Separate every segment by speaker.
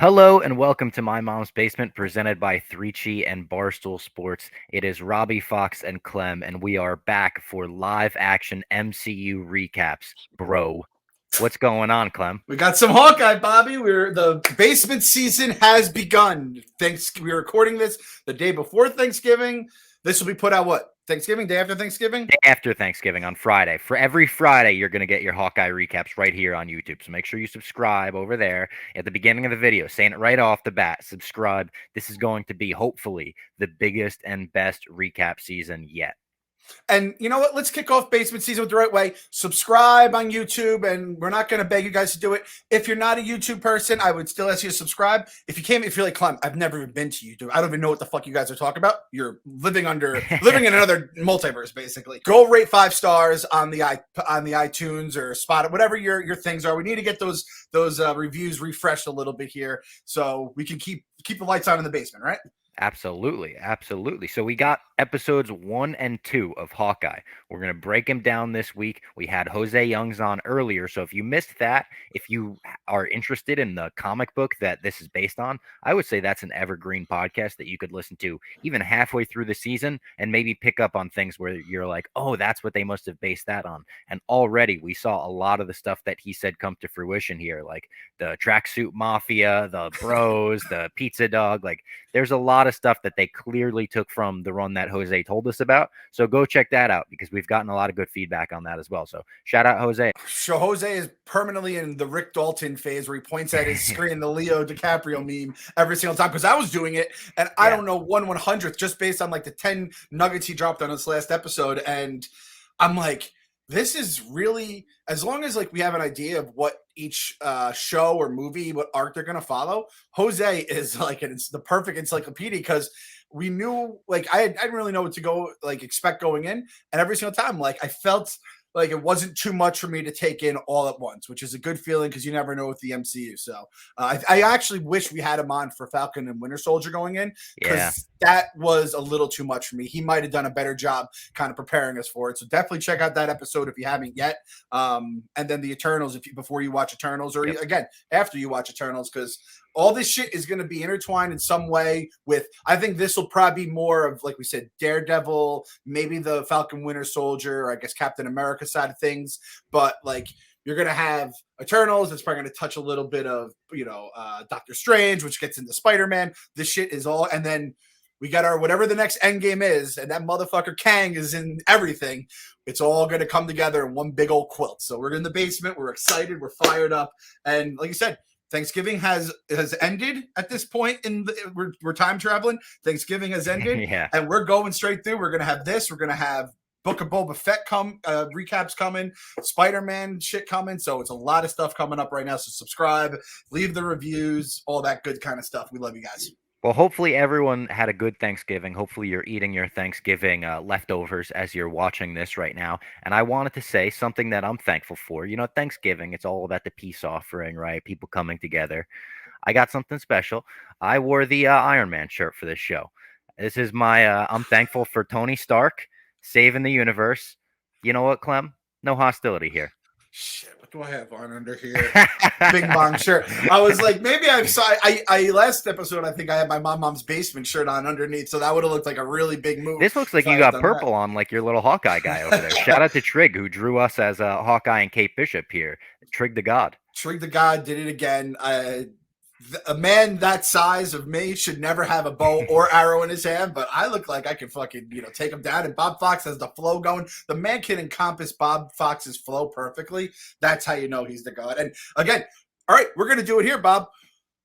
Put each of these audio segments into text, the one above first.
Speaker 1: Hello and welcome to My Mom's Basement, presented by 3Chi and Barstool Sports. It is Robbie Fox and Clem, and we are back for live action MCU recaps. Bro, what's going on, Clem?
Speaker 2: We got some Hawkeye, Bobby. The basement season has begun. We're recording this the day before Thanksgiving. This will be put out what? Thanksgiving? Day after Thanksgiving?
Speaker 1: Day after Thanksgiving on Friday. For every Friday, you're going to get your Hawkeye recaps right here on YouTube. So make sure you subscribe over there at the beginning of the video, saying it right off the bat. Subscribe. This is going to be, hopefully, the biggest and best recap season yet.
Speaker 2: And you know what? Let's kick off basement season with the right way. Subscribe on YouTube, and we're not going to beg you guys to do it. If you're not a YouTube person, I would still ask you to subscribe. If you're like, Clem, I've never even been to YouTube. I don't even know what the fuck you guys are talking about. You're living in another multiverse, basically. Go rate 5 stars on the iTunes or Spotify, whatever your things are. We need to get those reviews refreshed a little bit here, so we can keep the lights on in the basement, right?
Speaker 1: Absolutely, absolutely. So we got episodes 1 and 2 of Hawkeye. We're going to break them down this week. We had Jose Youngs on earlier, so if you missed that, if you are interested in the comic book that this is based on, I would say that's an evergreen podcast that you could listen to even halfway through the season and maybe pick up on things where you're like, oh, that's what they must have based that on. And already we saw a lot of the stuff that he said come to fruition here, like the tracksuit mafia, the bros, the pizza dog. Like, there's a lot of stuff that they clearly took from the run that Jose told us about. So go check that out because we've gotten a lot of good feedback on that as well. So shout out Jose.
Speaker 2: So Jose is permanently in the Rick Dalton phase where he points at his screen, the Leo DiCaprio meme every single time, because I was doing it and I don't know 1/100th just based on like the 10 nuggets he dropped on this last episode. And I'm like, this is really, as long as like we have an idea of what each show or movie, what arc they're gonna follow, Jose is like, it's the perfect encyclopedia because we knew, like, I didn't really know what to go like expect going in, and every single time, like, I felt like it wasn't too much for me to take in all at once, which is a good feeling because you never know with the MCU. So I actually wish we had him on for Falcon and Winter Soldier going in, because that was a little too much for me. He might have done a better job kind of preparing us for it. So definitely check out that episode if you haven't yet. And then the Eternals, before you watch Eternals, or again after you watch Eternals, because all this shit is going to be intertwined in some way with, I think this will probably be more of, like we said, Daredevil, maybe the Falcon Winter Soldier, or I guess Captain America side of things. But like, you're going to have Eternals. It's probably going to touch a little bit of, Doctor Strange, which gets into Spider-Man. This shit is all, and then we got our whatever the next end game is, and that motherfucker Kang is in everything. It's all going to come together in one big old quilt. So we're in the basement. We're excited. We're fired up. And like you said, Thanksgiving has ended at this point. We're time traveling. Thanksgiving has ended, and we're going straight through. We're gonna have this. We're gonna have Book of Boba Fett recaps coming, Spider-Man shit coming. So it's a lot of stuff coming up right now. So subscribe, leave the reviews, all that good kind of stuff. We love you guys.
Speaker 1: Well, hopefully everyone had a good Thanksgiving. Hopefully you're eating your Thanksgiving leftovers as you're watching this right now. And I wanted to say something that I'm thankful for. You know, Thanksgiving, it's all about the peace offering, right? People coming together. I got something special. I wore the Iron Man shirt for this show. This is my, I'm thankful for Tony Stark saving the universe. You know what, Clem? No hostility here.
Speaker 2: Shit, what do I have on under here? Bing bong shirt. I was like, maybe I last episode, I think I had my mom's basement shirt on underneath, so that would have looked like a really big move.
Speaker 1: This looks like you got purple on, like your little Hawkeye guy over there. Shout out to Trig, who drew us as Hawkeye and Kate Bishop here. Trig the God.
Speaker 2: Trig the God did it again. A man that size of me should never have a bow or arrow in his hand, but I look like I can fucking, take him down. And Bob Fox has the flow going. The man can encompass Bob Fox's flow perfectly. That's how you know he's the god. And again, all right, we're going to do it here, Bob.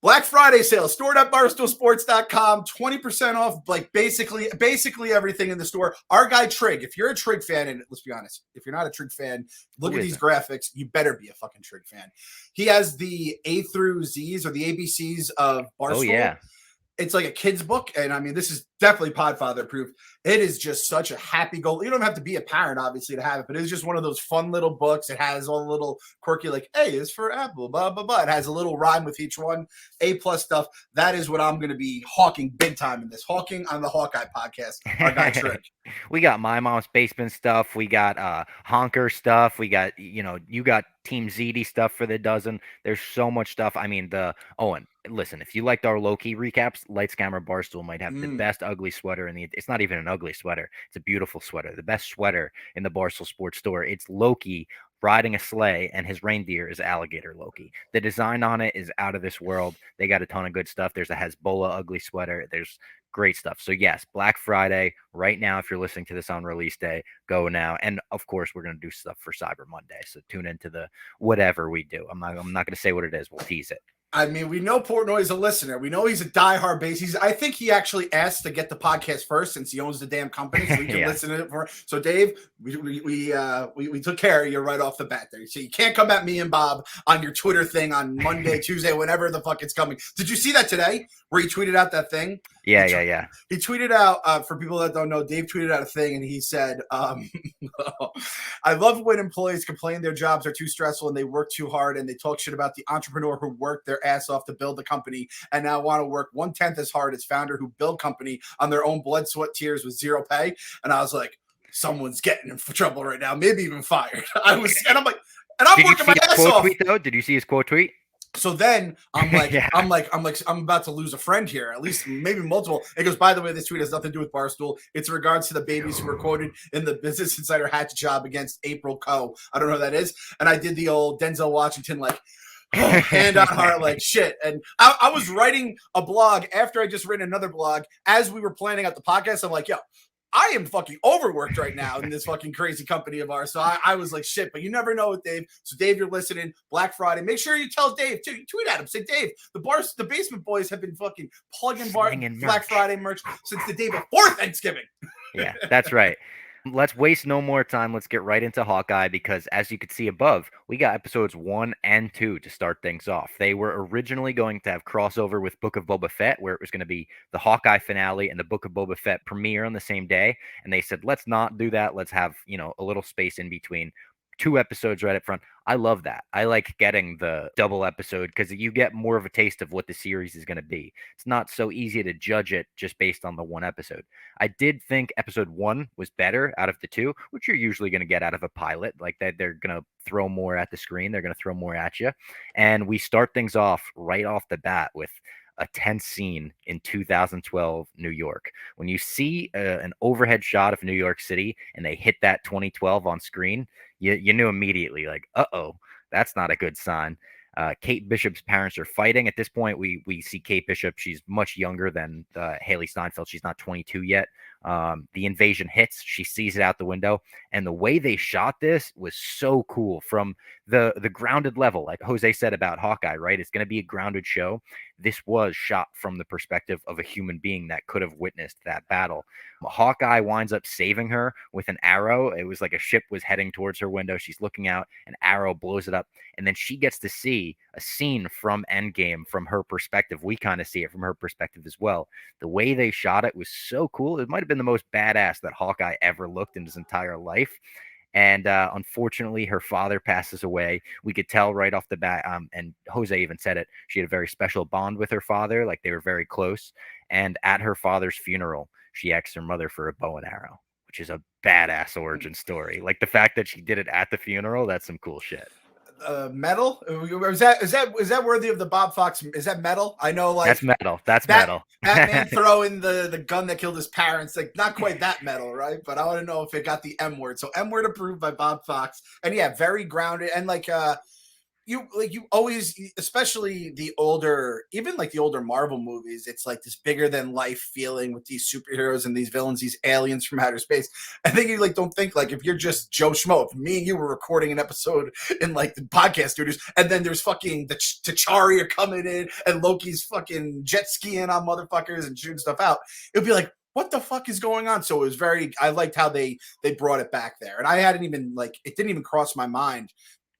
Speaker 2: Black Friday sale, store.barstoolsports.com, 20% off, like basically everything in the store. Our guy Trig, if you're a Trig fan, and let's be honest, if you're not a Trig fan, look at these graphics. You better be a fucking Trig fan. He has the A through Z's, or the ABCs of Barstool.
Speaker 1: Oh, yeah.
Speaker 2: It's like a kid's book, and I mean, this is definitely Podfather proof. It is just such a happy goal. You don't have to be a parent, obviously, to have it, but it's just one of those fun little books. It has all the little quirky, like, A is for apple, blah, blah, blah. It has a little rhyme with each one, A+ stuff. That is what I'm going to be hawking big time in this. Hawking on the Hawkeye podcast. Our guy Trick.
Speaker 1: We got My Mom's Basement stuff. We got Honker stuff. We got, you got Team ZD stuff for the dozen. There's so much stuff. I mean, and listen, if you liked our Loki recaps, Lights Camera Barstool might have the
Speaker 2: Mm.
Speaker 1: best ugly sweater in the. It's not even an ugly sweater; it's a beautiful sweater. The best sweater in the Barstool Sports store. It's Loki riding a sleigh, and his reindeer is alligator Loki. The design on it is out of this world. They got a ton of good stuff. There's a Hezbollah ugly sweater. There's great stuff. So yes, Black Friday right now. If you're listening to this on release day, go now. And of course, we're gonna do stuff for Cyber Monday. So tune into the whatever we do. I'm not gonna say what it is. We'll tease it.
Speaker 2: I mean, we know Portnoy's a listener. We know he's a diehard base. I think he actually asked to get the podcast first since he owns the damn company, so we can listen to it for. So, Dave, we took care of you right off the bat there. So you can't come at me and Bob on your Twitter thing on Monday, Tuesday, whenever the fuck it's coming. Did you see that today where he tweeted out that thing?
Speaker 1: Yeah.
Speaker 2: He tweeted out, for people that don't know, Dave tweeted out a thing and he said, I love when employees complain their jobs are too stressful and they work too hard and they talk shit about the entrepreneur who worked their ass off to build the company and now want to work 1/10 as hard as founder who build company on their own blood, sweat, tears with zero pay. And I was like, someone's getting in trouble right now, maybe even fired. I'm like, and I'm working my ass off.
Speaker 1: Tweet, though? Did you see his quote tweet?
Speaker 2: So then I'm like, I'm about to lose a friend here, at least maybe multiple. It goes, by the way, this tweet has nothing to do with Barstool. It's in regards to the babies who were quoted in the Business Insider hatchet job against April Coe. I don't know who that is. And I did the old Denzel Washington, like, hand on heart, like shit. And I was writing a blog after I just written another blog as we were planning out the podcast. I'm like, yo, I am fucking overworked right now in this fucking crazy company of ours. So I was like, shit, but you never know with Dave. So Dave, you're listening, Black Friday. Make sure you tell Dave too. You tweet at him. Say, Dave, the Basement Boys have been fucking plugging Black Friday merch since the day before Thanksgiving.
Speaker 1: Yeah, that's right. Let's waste no more time. Let's get right into Hawkeye because, as you could see above, we got episodes 1 and 2 to start things off. They were originally going to have crossover with Book of Boba Fett, where it was going to be the Hawkeye finale and the Book of Boba Fett premiere on the same day. And they said, let's not do that. Let's have, a little space in between. 2 episodes right up front. I love that. I like getting the double episode because you get more of a taste of what the series is going to be. It's not so easy to judge it just based on the 1 episode. I did think episode 1 was better out of the 2, which you're usually going to get out of a pilot. Like that, they're going to throw more at the screen. They're going to throw more at you. And we start things off right off the bat with a tense scene in 2012 New York. When you see an overhead shot of New York City and they hit that 2012 on screen, you knew immediately, like, uh-oh, that's not a good sign. Kate Bishop's parents are fighting. At this point, we see Kate Bishop. She's much younger than Hailee Steinfeld. She's not 22 yet. The invasion hits. She sees it out the window. And the way they shot this was so cool from the grounded level. Like Jose said about Hawkeye, right? It's going to be a grounded show. This was shot from the perspective of a human being that could have witnessed that battle. Hawkeye winds up saving her with an arrow. It was like a ship was heading towards her window. She's looking out, an arrow blows it up, and then she gets to see a scene from Endgame from her perspective. We kind of see it from her perspective as well. The way they shot it was so cool. It might have been the most badass that Hawkeye ever looked in his entire life. And unfortunately, her father passes away. We could tell right off the bat, and Jose even said it, she had a very special bond with her father, like they were very close. And at her father's funeral, she asked her mother for a bow and arrow, which is a badass origin story. Like the fact that she did it at the funeral, that's some cool shit.
Speaker 2: Metal? Is that worthy of the Bob Fox? Is that metal? I know, like
Speaker 1: that's metal. That's metal.
Speaker 2: Batman throwing the gun that killed his parents, like not quite that metal, right? But I want to know if it got the M word. So M word approved by Bob Fox, and yeah, very grounded and like you always, especially the older, even like the older Marvel movies, it's like this bigger than life feeling with these superheroes and these villains, these aliens from outer space. I think you like don't think like if you're just Joe Schmo, if me and you were recording an episode in like the podcast studios, and then there's fucking the T'Chari are coming in and Loki's fucking jet skiing on motherfuckers and shooting stuff out, it'd be like, what the fuck is going on? So it was I liked how they brought it back there, and I hadn't even it didn't even cross my mind.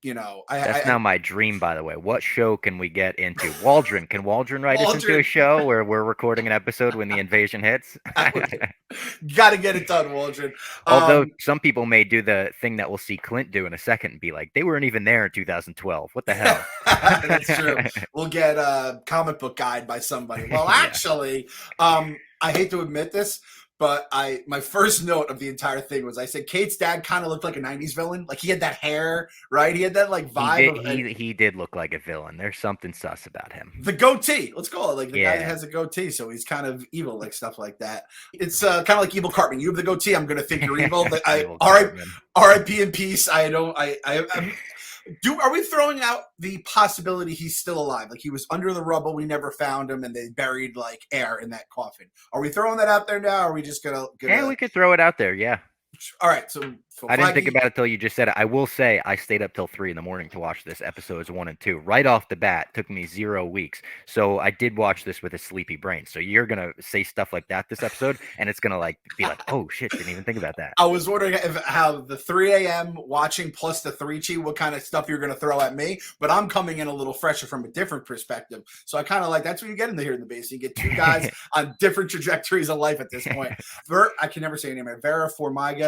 Speaker 1: That's now my dream, by the way. What show can we get into? Waldron. Can Waldron write us into a show where we're recording an episode when the invasion hits?
Speaker 2: Got to get it done, Waldron.
Speaker 1: Although some people may do the thing that we'll see Clint do in a second and be like, they weren't even there in 2012. What the hell?
Speaker 2: That's true. We'll get a comic book guide by somebody. Well, actually, I hate to admit this, But my first note of the entire thing was I said Kate's dad kind of looked like a '90s villain. Like he had that hair, right? He had that like
Speaker 1: He
Speaker 2: vibe
Speaker 1: did.
Speaker 2: of
Speaker 1: He did look like a villain. There's something sus about him.
Speaker 2: the goatee. Let's call it like the guy that
Speaker 1: Yeah.
Speaker 2: has a goatee, so he's kind of evil, like stuff like that. It's kind of like evil Cartman. You have the goatee, I'm gonna think you're evil.
Speaker 1: Evil Cartman.
Speaker 2: R.I.P. in peace. I don't. Are we throwing out the possibility he's still alive? Like he was under the rubble, we never found him, and they buried like air in that coffin. Are we throwing that out there now? Or are we just gonna?
Speaker 1: Yeah, we could throw it out there. Yeah.
Speaker 2: All right. So
Speaker 1: I didn't think about it till you just said it. I will say I stayed up till 3 a.m. to watch this episodes 1 and 2. Right off the bat, took me 0 weeks. So I did watch this with a sleepy brain. So you're gonna say stuff like that this episode, and it's gonna like be like, oh shit, didn't even think about that.
Speaker 2: I was wondering how the 3 a.m. watching plus the 3G, what kind of stuff you're gonna throw at me. But I'm coming in a little fresher from a different perspective. So I kind of like that's what you get in here in the base. You get two guys on different trajectories of life at this point. I can never say her name. Vera Farmiga,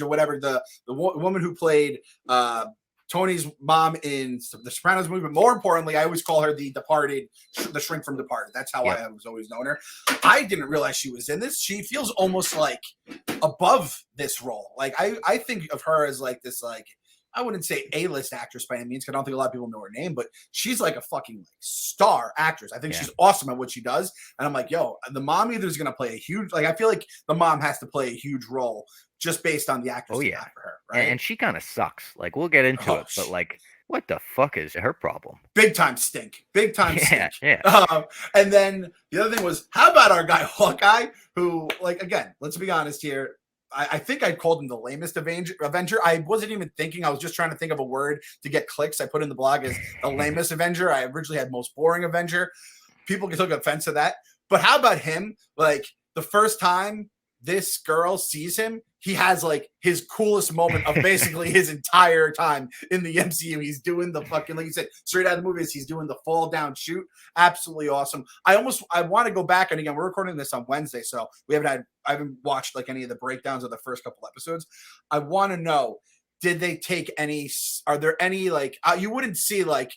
Speaker 2: whatever the woman who played Tony's mom in the Sopranos movie. But more importantly, I always call her the Departed, the shrink from Departed. That's how I was always known her. I didn't realize she was in this. She feels almost like above this role. Like I think of her as like this, like I wouldn't say A-list actress by any means, because I don't think a lot of people know her name, but she's like a fucking like star actress. I think she's awesome at what she does. And I'm like, yo, the mom either is going to play a huge, like I feel like the mom has to play a huge role just based on the actress they got for her, right?
Speaker 1: And she kind of sucks. Like we'll get into it, but like, what the fuck is her problem?
Speaker 2: Big time stink. Big time stink.
Speaker 1: Yeah.
Speaker 2: And then the other thing was, how about our guy Hawkeye, who, like, again, let's be honest here. I think I called him the lamest Avenger. I wasn't even thinking. I was just trying to think of a word to get clicks. I put in the blog as the lamest Avenger. I originally had most boring Avenger. People can take offense to that. But how about him? Like the first time this girl sees him, he has like his coolest moment of basically his entire time in the MCU. He's doing the fucking, like you said, straight out of the movies. He's doing the fall down shoot. Absolutely awesome. I want to go back. And again, we're recording this on Wednesday. So I haven't watched like any of the breakdowns of the first couple episodes. I want to know, are there any, like, you wouldn't see like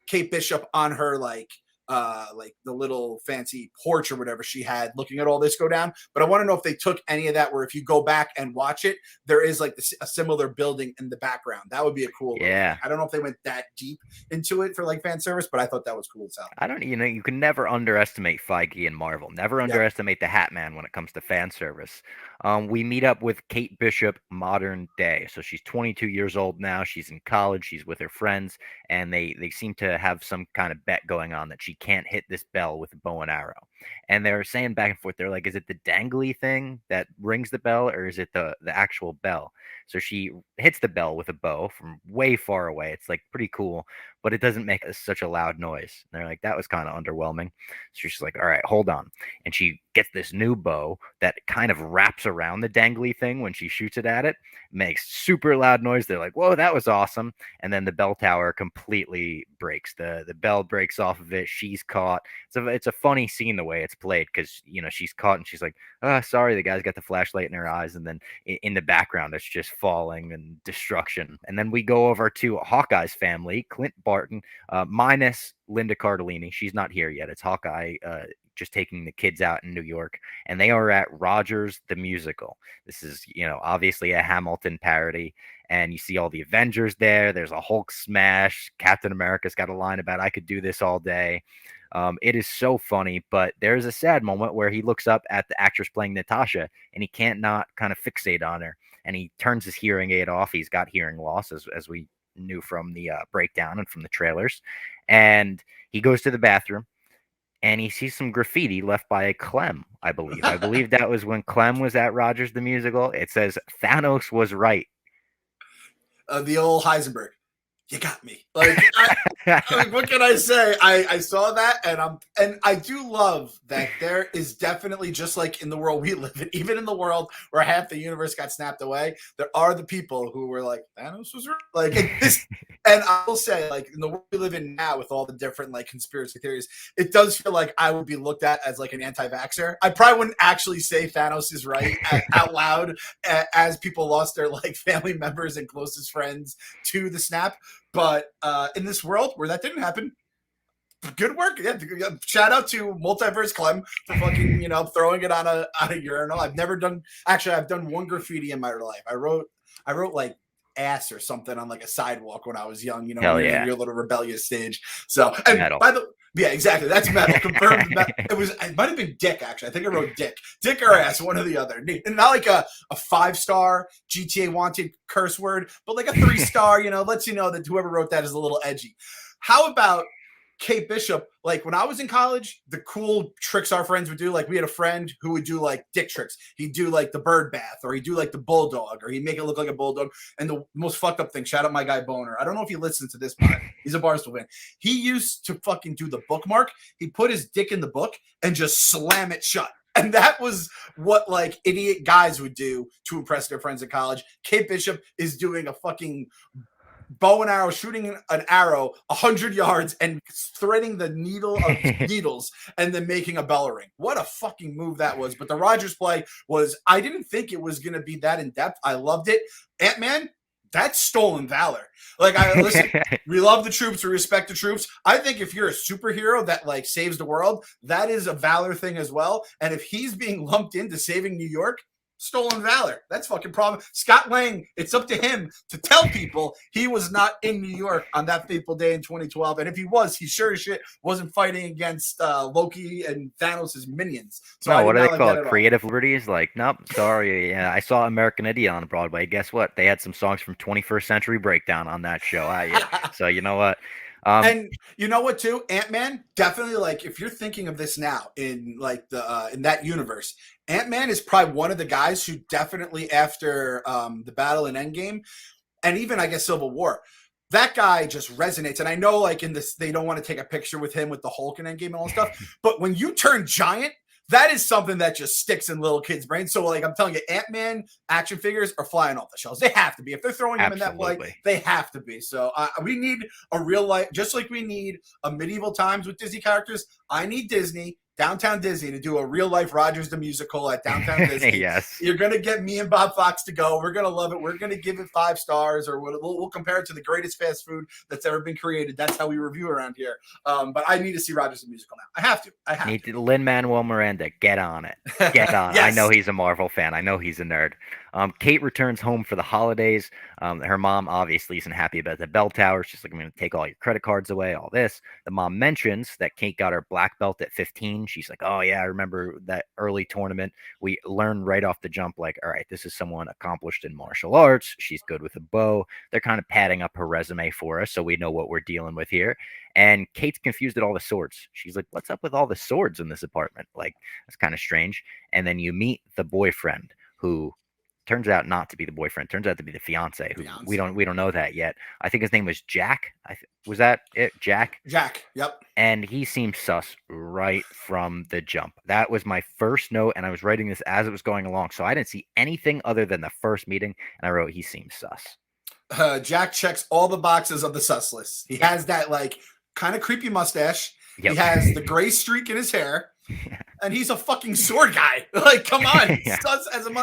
Speaker 2: Kate Bishop on her, like the little fancy porch or whatever she had looking at all this go down. But I want to know if they took any of that, where if you go back and watch it, there is like a similar building in the background. That would be a cool
Speaker 1: Yeah.
Speaker 2: I don't know if they went that deep into it for like fan service, but I thought that was cool as hell.
Speaker 1: I don't, you can never underestimate Feige and Marvel. Never underestimate the Hat Man when it comes to fan service. We meet up with Kate Bishop modern day. So she's 22 years old now. She's in college. She's with her friends, and they seem to have some kind of bet going on that she can't hit this bell with a bow and arrow. And they're saying back and forth. They're like, is it the dangly thing that rings the bell, or is it the actual bell? So she hits the bell with a bow from way far away. It's like pretty cool, but it doesn't make such a loud noise. And they're like, that was kind of underwhelming. So she's like, all right, hold on. And she gets this new bow that kind of wraps around the dangly thing when she shoots it at it. Makes super loud noise. They're like, whoa, that was awesome. And then the bell tower completely breaks. The bell breaks off of it. She's caught. It's a funny scene the way it's played, because she's caught and she's like, oh, sorry, the guy's got the flashlight in her eyes, and then in the background it's just falling and destruction. And then we go over to Hawkeye's family, Clint Barton, minus Linda Cardellini. She's not here yet. It's Hawkeye just taking the kids out in New York, and they are at Rogers the Musical. This is, obviously a Hamilton parody, and you see all the Avengers there. There's a Hulk smash. Captain America's got a line about, I could do this all day. It is so funny, but there's a sad moment where he looks up at the actress playing Natasha, and he can't not kind of fixate on her, and he turns his hearing aid off. He's got hearing loss, as we knew from the breakdown and from the trailers, and he goes to the bathroom, and he sees some graffiti left by a Clem, I believe. I believe that was when Clem was at Rogers the Musical. It says, Thanos was right.
Speaker 2: The old Heisenberg. You got me. Like, what can I say? I saw that, and I do love that there is definitely, just like in the world we live in, even in the world where half the universe got snapped away, there are the people who were like, Thanos was right. Like this. And I will say, like, in the world we live in now, with all the different like conspiracy theories, it does feel like I would be looked at as like an anti-vaxxer. I probably wouldn't actually say Thanos is right out loud as people lost their like family members and closest friends to the snap. But in this world where that didn't happen, Good work. Yeah, shout out to Multiverse Clem for fucking, throwing it on a urinal. I've never done. Actually, I've done one graffiti in my life. I wrote like ass or something on like a sidewalk when I was young. When
Speaker 1: Hell
Speaker 2: you're in
Speaker 1: yeah.
Speaker 2: your little rebellious stage. So, and
Speaker 1: Metal.
Speaker 2: by the yeah, exactly. That's metal. Confirmed. It might have been dick. Actually, I think I wrote dick or ass, one or the other. And not like a 5-star GTA wanted curse word, but like a 3-star. Lets you know that whoever wrote that is a little edgy. How about Kate Bishop? Like when I was in college, the cool tricks our friends would do, like we had a friend who would do like dick tricks. He'd do like the bird bath, or he'd do like the bulldog, or he'd make it look like a bulldog. And the most fucked up thing, shout out my guy Boner. I don't know if he listens to this pod. He's a Barstool fan. He used to fucking do the bookmark. He put his dick in the book and just slam it shut. And that was what like idiot guys would do to impress their friends in college. Kate Bishop is doing a fucking bow and arrow, shooting an arrow 100 yards and threading the needle of needles and then making a bell ring. What a fucking move that was. But the Rogers play was, I didn't think it was going to be that in depth. I loved it. Ant-Man, that's stolen valor. Like, listen, we love the troops. We respect the troops. I think if you're a superhero that like saves the world, that is a valor thing as well. And if he's being lumped into saving New York, stolen valor. That's fucking problem. Scott Lang, it's up to him to tell people he was not in New York on that fateful day in 2012. And if he was, he sure as shit wasn't fighting against Loki and Thanos' minions. So
Speaker 1: no, what do they call it? Creative liberties? Like, nope, sorry. Yeah, I saw American Idiot on Broadway. Guess what? They had some songs from 21st Century Breakdown on that show. Yeah. So you know what?
Speaker 2: And you know what too? Ant-Man, definitely, like if you're thinking of this now in like the in that universe, Ant-Man is probably one of the guys who definitely after the battle in Endgame and even I guess Civil War, that guy just resonates. And I know like in this they don't want to take a picture with him with the Hulk and Endgame and all that stuff, but when you turn giant, that is something that just sticks in little kids' brains. So, like, I'm telling you, Ant-Man action figures are flying off the shelves. They have to be. If they're throwing them in that play, they have to be. So, we need a real life, just like we need a medieval times with Disney characters. I need Disney, Downtown Disney, to do a real life Rogers the Musical at Downtown Disney.
Speaker 1: Yes.
Speaker 2: You're going to get me and Bob Fox to go. We're going to love it. We're going to give it 5 stars, or we'll compare it to the greatest fast food that's ever been created. That's how we review around here. But I need to see Rogers the Musical now. I have to.
Speaker 1: Need to. Lin-Manuel Miranda, get on it. Get on. Yes. I know he's a Marvel fan. I know he's a nerd. Kate returns home for the holidays. Her mom obviously isn't happy about the bell tower. She's like, I'm going to take all your credit cards away, all this. The mom mentions that Kate got her black belt at 15. She's like, oh, yeah, I remember that early tournament. We learned right off the jump, like, all right, this is someone accomplished in martial arts. She's good with a bow. They're kind of padding up her resume for us, so we know what we're dealing with here. And Kate's confused at all the swords. She's like, what's up with all the swords in this apartment? Like, that's kind of strange. And then you meet the boyfriend, who turns out not to be the boyfriend. Turns out to be the fiance. Who we don't know that yet. I think his name was Jack. Was that it? Jack.
Speaker 2: Yep.
Speaker 1: And he seemed sus right from the jump. That was my first note, and I was writing this as it was going along, so I didn't see anything other than the first meeting, and I wrote he seems sus.
Speaker 2: Jack checks all the boxes of the sus list. He has that like kind of creepy mustache. Yep. He has the gray streak in his hair. And he's a fucking sword guy. Like, come on.
Speaker 1: Yeah.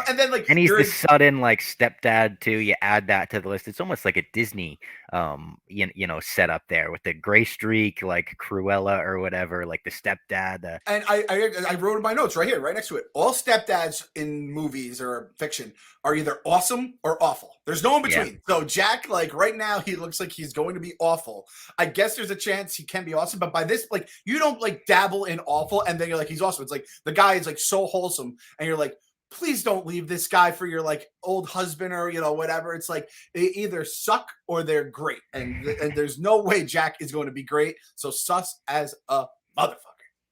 Speaker 2: And then like,
Speaker 1: and he's the sudden like stepdad too. You add that to the list. It's almost like a Disney setup there with the gray streak, like Cruella or whatever, like the stepdad.
Speaker 2: And I wrote in my notes right here, right next to it. All stepdads in movies or fiction are either awesome or awful. There's no in between. Yeah. So Jack, like right now, he looks like he's going to be awful. I guess there's a chance he can be awesome, but by this, like, you don't like dabble in awful and then you're like, he's awesome. It's like the guy is like so wholesome and you're like, please don't leave this guy for your like old husband or, whatever. It's like they either suck or they're great. And there's no way Jack is going to be great. So sus as a motherfucker.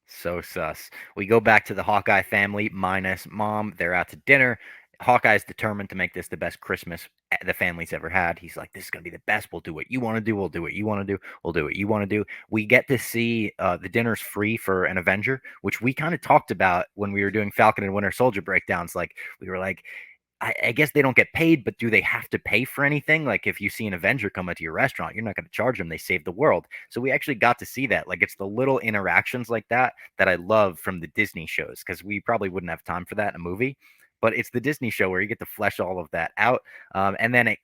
Speaker 1: So sus. We go back to the Hawkeye family minus mom. They're out to dinner. Hawkeye's determined to make this the best Christmas the family's ever had. He's like, this is going to be the best. We'll do what you want to do. We'll do what you want to do. We'll do what you want to do. We get to see the dinner's free for an Avenger, which we kind of talked about when we were doing Falcon and Winter Soldier breakdowns. Like, we were like, I guess they don't get paid, but do they have to pay for anything? Like, if you see an Avenger come into your restaurant, you're not going to charge them. They save the world. So we actually got to see that. Like, it's the little interactions like that that I love from the Disney shows, because we probably wouldn't have time for that in a movie. But it's the Disney show where you get to flesh all of that out. And then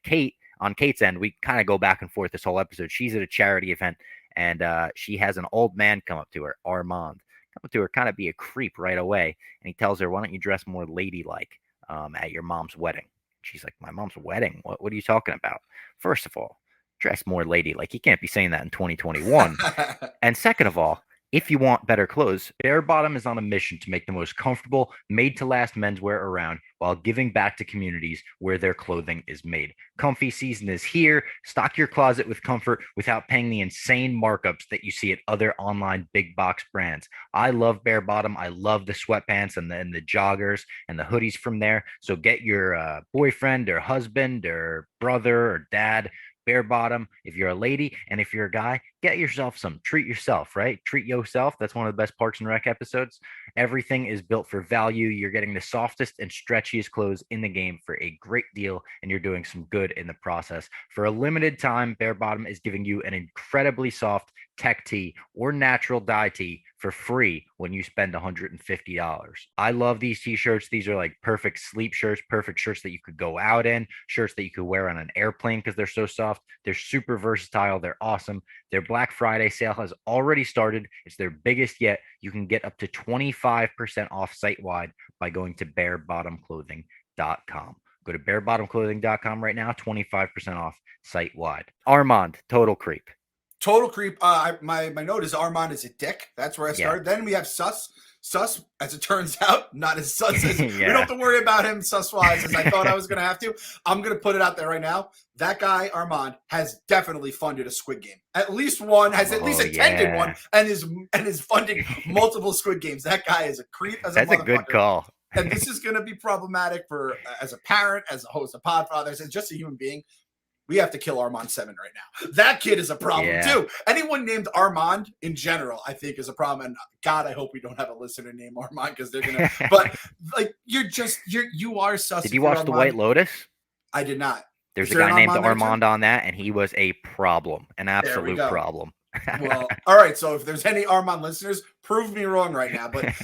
Speaker 1: on Kate's end, we kind of go back and forth this whole episode. She's at a charity event, and she has an old man come up to her, Armand, come up to her, kind of be a creep right away, and he tells her, "Why don't you dress more ladylike at your mom's wedding?" She's like, "My mom's wedding? What are you talking about? First of all, dress more ladylike. You can't be saying that in 2021. And second of all, if you want better clothes, Bare Bottom is on a mission to make the most comfortable, made to last menswear around while giving back to communities where their clothing is made. Comfy season is here. Stock your closet with comfort without paying the insane markups that you see at other online big box brands. I love Bare Bottom. I love the sweatpants and the joggers and the hoodies from there. So get your boyfriend or husband or brother or dad Bare Bottom if you're a lady, and if you're a guy, get yourself some. Treat yourself, right? Treat yourself. That's one of the best Parks and Rec episodes. Everything is built for value. You're getting the softest and stretchiest clothes in the game for a great deal, and you're doing some good in the process. For a limited time, Bare Bottom is giving you an incredibly soft tech tee or natural dye tee for free when you spend $150. I love these t-shirts. These are like perfect sleep shirts, perfect shirts that you could go out in, shirts that you could wear on an airplane because they're so soft. They're super versatile. They're awesome. Their Black Friday sale has already started. It's their biggest yet. You can get up to 25% off site-wide by going to barebottomclothing.com. Go to barebottomclothing.com right now, 25% off site-wide. Armand, total creep.
Speaker 2: Total creep. My note is Armand is a dick. That's where I started. Yeah. Then we have Sus. Sus, as it turns out, not as sus as we don't have to worry about him sus-wise as I thought I was going to have to. I'm going to put it out there right now. That guy, Armand, has definitely funded a Squid Game. At least one, has at least attended one, and is funding multiple Squid Games. That guy is a creep as a motherfucker.
Speaker 1: That's a good call.
Speaker 2: And this is going to be problematic for as a parent, as a host of Podfathers, and just a human being. We have to kill Armand 7 right now. That kid is a problem too. Anyone named Armand in general, I think, is a problem. And God, I hope we don't have a listener named Armand because they're gonna. But like, you are sus.
Speaker 1: Did you watch The White Lotus?
Speaker 2: I did not.
Speaker 1: There's a guy named Armand on that, and he was a problem, an absolute problem.
Speaker 2: Well, all right. So if there's any Armand listeners, prove me wrong right now. But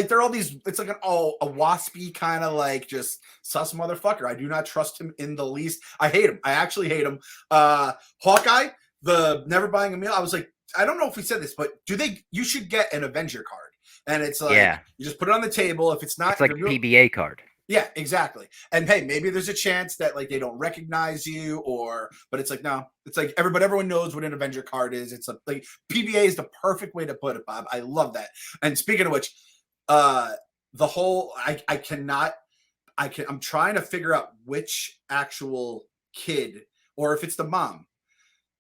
Speaker 2: they're all these. It's like a waspy kind of like just sus motherfucker. I do not trust him in the least. I hate him. I actually hate him. Hawkeye, the never buying a meal. I was like, I don't know if we said this, but you should get an Avenger card, and it's like you just put it on the table. If it's not,
Speaker 1: it's like a PBA card.
Speaker 2: Yeah, exactly. And hey, maybe there's a chance that like they don't recognize you, but it's like no, it's like everyone knows what an Avenger card is. It's like PBA is the perfect way to put it, Bob. I love that. And speaking of which, the whole I'm trying to figure out which actual kid or if it's the mom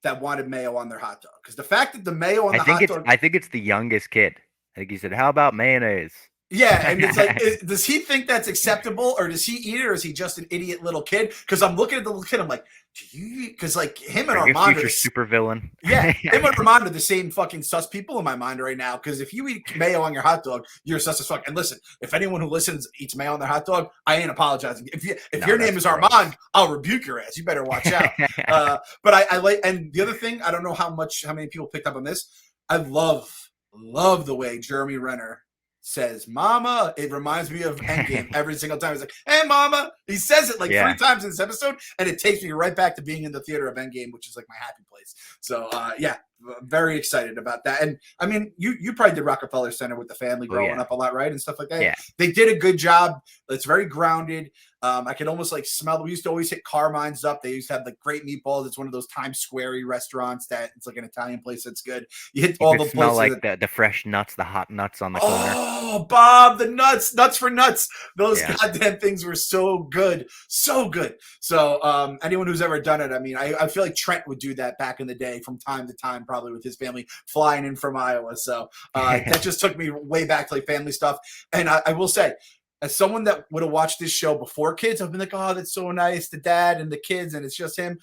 Speaker 2: that wanted mayo on their hot dog. Because the fact that the mayo on the hot dog,
Speaker 1: I think it's the youngest kid. I think he said, "How about mayonnaise?"
Speaker 2: Yeah, and it's like, does he think that's acceptable, or does he eat it, or is he just an idiot little kid? Because I'm looking at the little kid, I'm like, do you? Because like him and Armand are
Speaker 1: super villain.
Speaker 2: Yeah, him and Armand are the same fucking sus people in my mind right now. Because if you eat mayo on your hot dog, you're sus as fuck. And listen, if anyone who listens eats mayo on their hot dog, I ain't apologizing. If your name is gross. Armand, I'll rebuke your ass. You better watch out. But I like, and the other thing, I don't know how many people picked up on this. I love the way Jeremy Renner says mama. It reminds me of Endgame every single time. He's like, hey mama. He says it like 3 times in this episode, and it takes me right back to being in the theater of Endgame, which is like my happy place. So very excited about that. And I mean, you probably did Rockefeller Center with the family growing up a lot, right? And stuff like that.
Speaker 1: Yeah.
Speaker 2: They did a good job. It's very grounded. I could almost like smell. We used to always hit Carmine's up. They used to have like great meatballs. It's one of those Times Square-y restaurants that it's like an Italian place that's good. You hit all the
Speaker 1: smell like the fresh nuts, the hot nuts on the corner.
Speaker 2: Oh, Bob, the nuts for nuts. Those goddamn things were so good, so good. So anyone who's ever done it, I mean, I feel like Trent would do that back in the day from time to time, probably with his family flying in from Iowa. So that just took me way back to like family stuff. And I will say, as someone that would have watched this show before kids, I've been like, oh, that's so nice, the dad and the kids, and it's just him.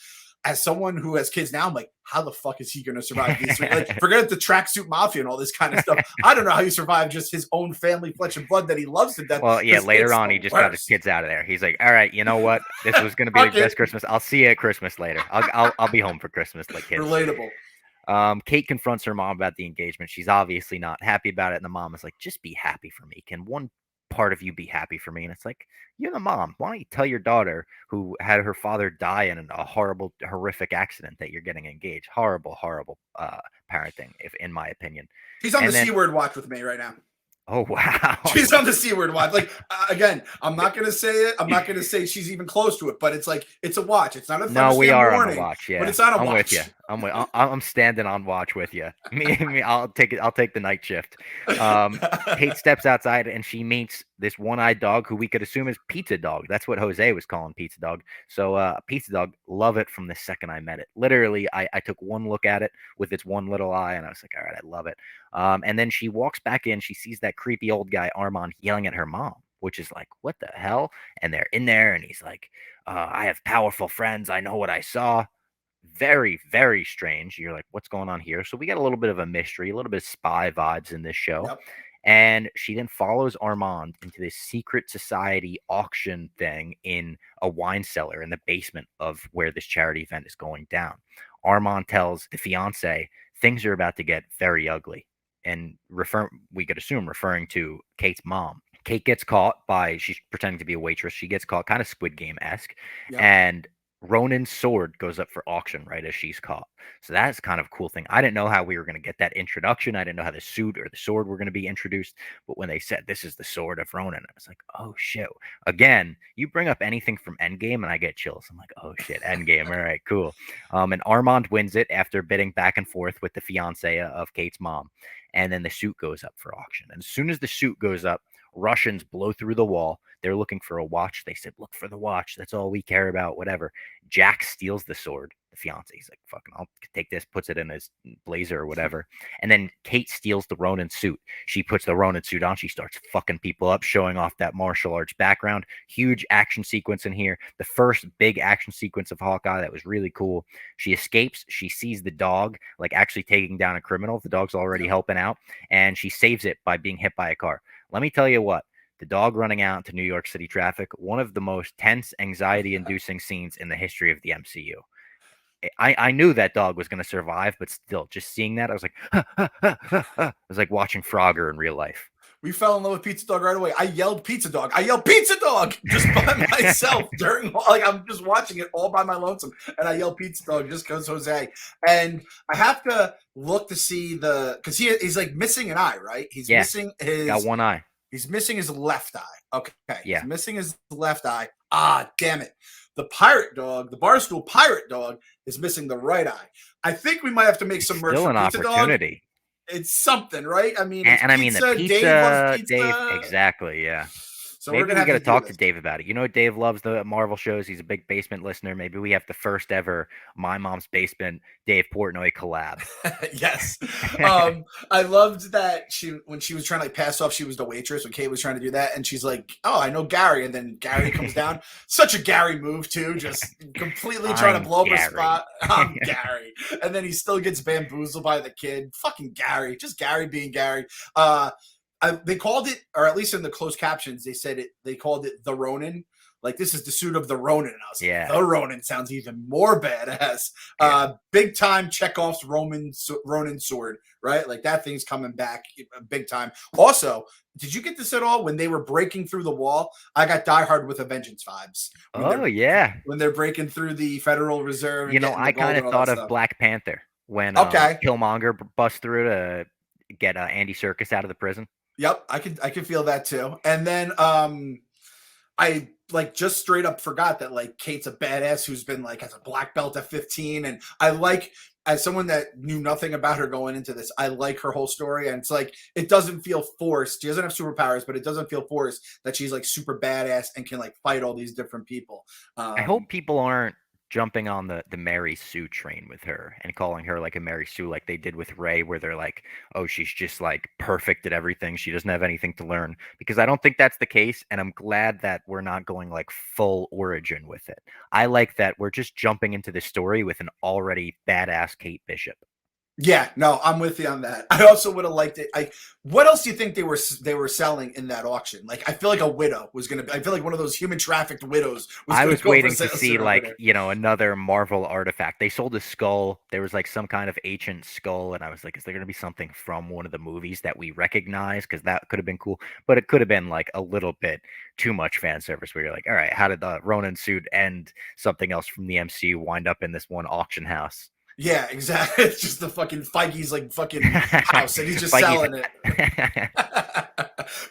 Speaker 2: As someone who has kids now, I'm like, how the fuck is he going to survive these? Like, forget the tracksuit mafia and all this kind of stuff. I don't know how you survive just his own family, flesh and blood that he loves to death.
Speaker 1: Well, yeah, later on, he just got his kids out of there. He's like, all right, you know what? This was going to be the best Christmas. I'll see you at Christmas later. I'll be home for Christmas, like kids.
Speaker 2: Relatable.
Speaker 1: Kate confronts her mom about the engagement. She's obviously not happy about it, and the mom is like, just be happy for me. Can one part of you be happy for me? And it's like, you're the mom. Why don't you tell your daughter who had her father die in a horrible, horrific accident that you're getting engaged? Horrible, horrible parenting, if in my opinion.
Speaker 2: He's on the
Speaker 1: And
Speaker 2: C
Speaker 1: then,
Speaker 2: word watch with me right now.
Speaker 1: oh wow,
Speaker 2: She's on the C word watch. Like again, I'm not gonna say it. I'm not gonna say she's even close to it, but it's like it's a watch. It's not a
Speaker 1: no, we
Speaker 2: thunderstorm
Speaker 1: are on a
Speaker 2: warning,
Speaker 1: watch.
Speaker 2: but
Speaker 1: Yeah,
Speaker 2: it's on a
Speaker 1: I'm with
Speaker 2: watch.
Speaker 1: you. I'm standing on watch with you. Me. I'll take it. I'll take the night shift. Kate steps outside and she meets this one-eyed dog who we could assume is Pizza Dog. That's what Jose was calling Pizza Dog. So Pizza Dog, love it from the second I met it. Literally, I took one look at it with its one little eye, and I was like, all right, I love it. And then she walks back in. She sees that creepy old guy Armand yelling at her mom, which is like, what the hell? And they're in there, and he's like, I have powerful friends. I know what I saw. Very, very strange. You're like, what's going on here? So we got a little bit of a mystery, a little bit of spy vibes in this show.
Speaker 2: Yep.
Speaker 1: And she then follows Armand into this secret society auction thing in a wine cellar in the basement of where this charity event is going down. Armand tells the fiance things are about to get very ugly. And we could assume referring to Kate's mom. Kate gets caught she's pretending to be a waitress. She gets caught kind of Squid Game esque.
Speaker 2: Yep.
Speaker 1: And Ronan's sword goes up for auction right as she's caught. So that's kind of a cool thing. I didn't know how we were going to get that introduction. I didn't know how the suit or the sword were going to be introduced. But when they said this is the sword of Ronan, I was like, oh shit. Again, you bring up anything from Endgame and I get chills. I'm like, oh shit, Endgame. All right, cool. And Armand wins it after bidding back and forth with the fiance of Kate's mom. And then the suit goes up for auction. And as soon as the suit goes up, Russians blow through the wall. They're looking for a watch. They said, look for the watch. That's all we care about, whatever. Jack steals the sword. The fiance, he's like, fucking, I'll take this, puts it in his blazer or whatever. And then Kate steals the Ronin suit. She puts the Ronin suit on. She starts fucking people up, showing off that martial arts background. Huge action sequence in here. The first big action sequence of Hawkeye that was really cool. She escapes. She sees the dog, like actually taking down a criminal. The dog's already helping out. And she saves it by being hit by a car. Let me tell you what, the dog running out into New York City traffic, one of the most tense, anxiety-inducing scenes in the history of the MCU. I knew that dog was going to survive, but still, just seeing that, I was like, it was like watching Frogger in real life.
Speaker 2: We fell in love with Pizza Dog right away. I yelled Pizza Dog. I yelled Pizza Dog just by myself I'm just watching it all by my lonesome. And I yell Pizza Dog just because Jose. And I have to look to see because he's like missing an eye, right? He's missing his.
Speaker 1: Got one eye.
Speaker 2: He's missing his left eye. Okay.
Speaker 1: Yeah.
Speaker 2: He's missing his left eye. Ah, damn it. The pirate dog, the Barstool pirate dog, is missing the right eye. I think we might have to make some merch
Speaker 1: for
Speaker 2: Pizza
Speaker 1: opportunity.
Speaker 2: Dog. It's something, right? I mean,
Speaker 1: and I mean the pizza,
Speaker 2: Dave loves pizza.
Speaker 1: Dave, exactly, yeah.
Speaker 2: So
Speaker 1: maybe
Speaker 2: we got
Speaker 1: to talk to Dave about it. You know, Dave loves the Marvel shows. He's a big Basement listener. Maybe we have the first ever My Mom's Basement Dave Portnoy collab.
Speaker 2: Yes. I loved that when she was trying to pass off, she was the waitress when Kate was trying to do that. And she's like, oh, I know Gary. And then Gary comes down. Such a Gary move, too. Just completely trying to blow up a spot. I'm Gary. And then he still gets bamboozled by the kid. Fucking Gary. Just Gary being Gary. They called it, or at least in the closed captions, they said it. They called it the Ronin. Like, this is the suit of the Ronin. And I was like, the Ronin sounds even more badass. Big time Chekhov's Ronin sword, right? Like, that thing's coming back big time. Also, did you get this at all? When they were breaking through the wall, I got Die Hard with a Vengeance vibes. When they're breaking through the Federal Reserve.
Speaker 1: You know, I kind of thought of Black Panther when Killmonger busts through to get Andy Serkis out of the prison.
Speaker 2: Yep, I could feel that too. And then I like just straight up forgot that like Kate's a badass who's been like has a black belt at 15, and I like, as someone that knew nothing about her going into this, I like her whole story, and it's like it doesn't feel forced. She doesn't have superpowers, but it doesn't feel forced that she's like super badass and can like fight all these different people.
Speaker 1: I hope people aren't jumping on the Mary Sue train with her and calling her like a Mary Sue like they did with Ray, where they're like, oh, she's just like perfect at everything, she doesn't have anything to learn, because I don't think that's the case. And I'm glad that we're not going like full origin with it. I like that we're just jumping into the story with an already badass Kate Bishop.
Speaker 2: Yeah, no, I'm with you on that. I also would have liked it. What else do you think they were selling in that auction? Like, I feel like a widow was gonna. I feel like one of those human trafficked widows was
Speaker 1: I
Speaker 2: gonna
Speaker 1: was
Speaker 2: go for
Speaker 1: waiting to
Speaker 2: sale
Speaker 1: see
Speaker 2: soon over
Speaker 1: like,
Speaker 2: there.
Speaker 1: another Marvel artifact. They sold a skull. There was like some kind of ancient skull, and I was like, is there gonna be something from one of the movies that we recognize? Because that could have been cool, but it could have been like a little bit too much fan service where you're like, all right, how did the Ronin suit and something else from the MCU wind up in this one auction house?
Speaker 2: Yeah, exactly. It's just the fucking Feige's like fucking house, and he's just
Speaker 1: Feige's
Speaker 2: selling it.
Speaker 1: hat.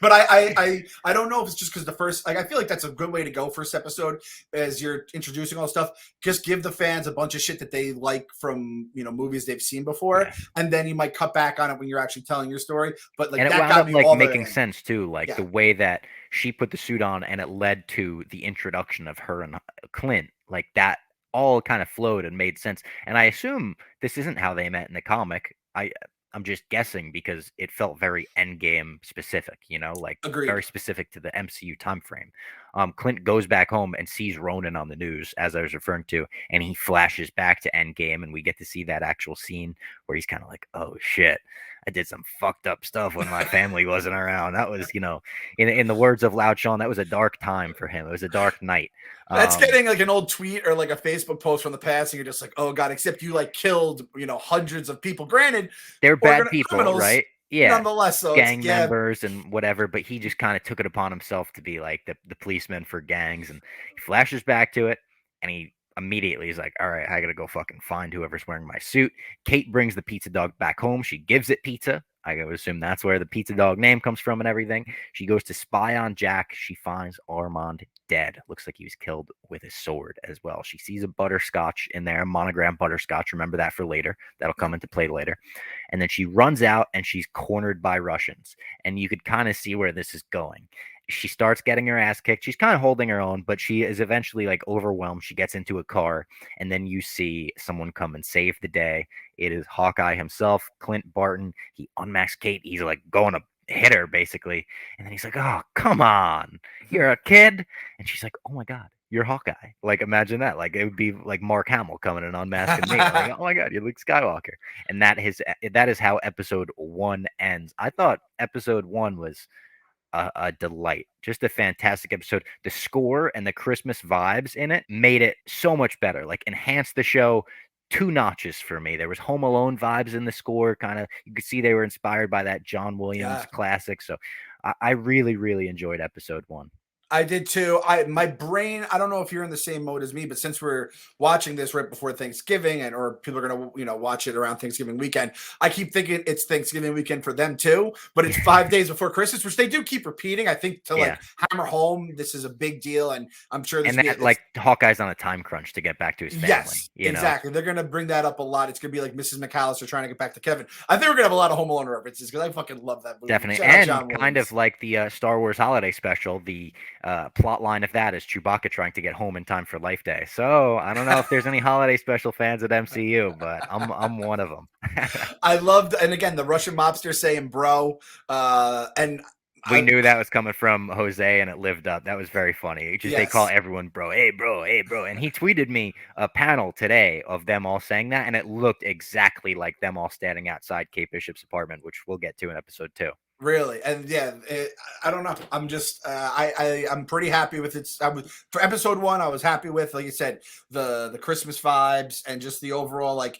Speaker 2: But I don't know if it's just because the first, like, I feel like that's a good way to go first episode as you're introducing all this stuff. Just give the fans a bunch of shit that they like from movies they've seen before,
Speaker 1: Yeah.
Speaker 2: and then you might cut back on it when you're actually telling your story. But like
Speaker 1: And it
Speaker 2: that
Speaker 1: wound
Speaker 2: got
Speaker 1: up
Speaker 2: me
Speaker 1: like
Speaker 2: all the way
Speaker 1: making
Speaker 2: in.
Speaker 1: sense too, like
Speaker 2: Yeah,
Speaker 1: the way that she put the suit on and it led to the introduction of her and Clint, like that all kind of flowed and made sense. And I assume this isn't how they met in the comic. I'm just guessing because it felt very endgame specific, like
Speaker 2: agreed.
Speaker 1: very specific to the MCU time frame. Clint goes back home and sees Ronan on the news, as I was referring to, and he flashes back to Endgame, and we get to see that actual scene where he's kind of like, "Oh shit, I did some fucked up stuff when my family wasn't around." That was, in the words of Loud Sean, that was a dark time for him. It was a dark night.
Speaker 2: That's
Speaker 1: Um,
Speaker 2: getting like an old tweet or like a Facebook post from the past, and you're just like, oh god, except you like killed hundreds of people. Granted,
Speaker 1: they're bad people,
Speaker 2: criminals,
Speaker 1: right? Yeah,
Speaker 2: nonetheless. So it's
Speaker 1: gang
Speaker 2: yeah,
Speaker 1: members and whatever, but he just kind of took it upon himself to be like the policeman for gangs, and he flashes back to it, and he immediately is like, all right, I gotta go fucking find whoever's wearing my suit. Kate brings the pizza dog back home. She gives it pizza. I would assume that's where the pizza dog name comes from and everything. She goes to spy on Jack. She finds Armand dead. Looks like he was killed with his sword as well. She sees a butterscotch in there, a monogram butterscotch. Remember that for later. That'll come into play later. And then she runs out and she's cornered by Russians. And you could kind of see where this is going. She starts getting her ass kicked. She's kind of holding her own, but she is eventually like overwhelmed. She gets into a car, and then you see someone come and save the day. It is Hawkeye himself, Clint Barton. He unmasks Kate. He's like going to hit her basically. And then he's like, "Oh, come on. You're a kid." And she's like, "Oh my God, you're Hawkeye." Like, imagine that. Like, it would be like Mark Hamill coming and unmasking me. Like, oh my God, you're Luke Skywalker. And that is how episode one ends. I thought episode one was a delight. Just a fantastic episode. The score and the Christmas vibes in it made it so much better. Like, enhanced the show two notches for me. There was Home Alone vibes in the score. Kind of, you could see they were inspired by that John Williams
Speaker 2: yeah.
Speaker 1: classic. So I really, really enjoyed episode one.
Speaker 2: I did too. My brain, I don't know if you're in the same mode as me, but since we're watching this right before Thanksgiving and or people are gonna watch it around Thanksgiving weekend, I keep thinking it's Thanksgiving weekend for them too, but it's 5 days before Christmas, which they do keep repeating. I think to
Speaker 1: Yeah.
Speaker 2: like hammer home this is a big deal, and I'm sure this
Speaker 1: And
Speaker 2: will be
Speaker 1: that,
Speaker 2: it's
Speaker 1: like, Hawkeye's on a time crunch to get back to his family,
Speaker 2: yes, exactly. They're gonna bring that up a lot. It's gonna be like Mrs. McAllister trying to get back to Kevin. I think we're gonna have a lot of Home Alone references because I fucking love that movie.
Speaker 1: Definitely.
Speaker 2: Shout out
Speaker 1: And
Speaker 2: John
Speaker 1: kind of
Speaker 2: Williams.
Speaker 1: like the Star Wars holiday special, the plot line of that is Chewbacca trying to get home in time for Life Day. So I don't know if there's any holiday special fans at MCU, but I'm one of them.
Speaker 2: I loved, and again, the Russian mobster saying "bro," and
Speaker 1: We
Speaker 2: I,
Speaker 1: knew that was coming from Jose, and it lived up. That was very funny. It's just they call
Speaker 2: yes,
Speaker 1: everyone bro, hey bro, hey bro, and he tweeted me a panel today of them all saying that, and it looked exactly like them all standing outside Kate Bishop's apartment, which we'll get to in episode two.
Speaker 2: really, and yeah, I don't know. I'm just, I'm pretty happy with it. I was for episode one. I was happy with, like you said, the Christmas vibes and just the overall like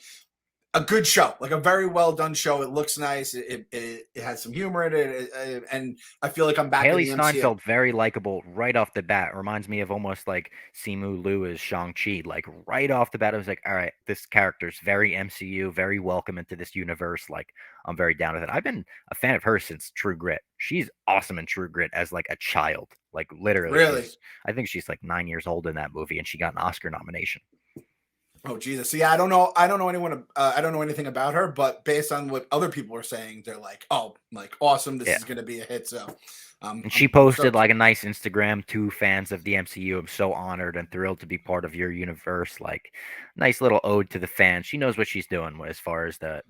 Speaker 2: a good show, like a very well done show. It looks nice. It has some humor in it, and I feel like I'm back in
Speaker 1: Hailee
Speaker 2: the MCU.
Speaker 1: Steinfeld, very likable right off the bat. Reminds me of almost like Simu Liu as Shang-Chi. Like right off the bat, I was like, all right, this character's very MCU, very welcome into this universe. Like, I'm very down with it. I've been a fan of hers since True Grit. She's awesome in True Grit as like a child. Like literally,
Speaker 2: Really?
Speaker 1: I think she's like 9 years old in that movie, and she got an Oscar nomination.
Speaker 2: Oh Jesus! So yeah, I don't know. I don't know anyone. I don't know anything about her, but based on what other people are saying, they're like, "Oh, like awesome! This
Speaker 1: Yeah.
Speaker 2: is going to be a hit." So,
Speaker 1: And she
Speaker 2: I'm
Speaker 1: posted
Speaker 2: stoked.
Speaker 1: like a nice Instagram to fans of the MCU. I'm so honored and thrilled to be part of your universe. Like, nice little ode to the fans. She knows what she's doing as far as that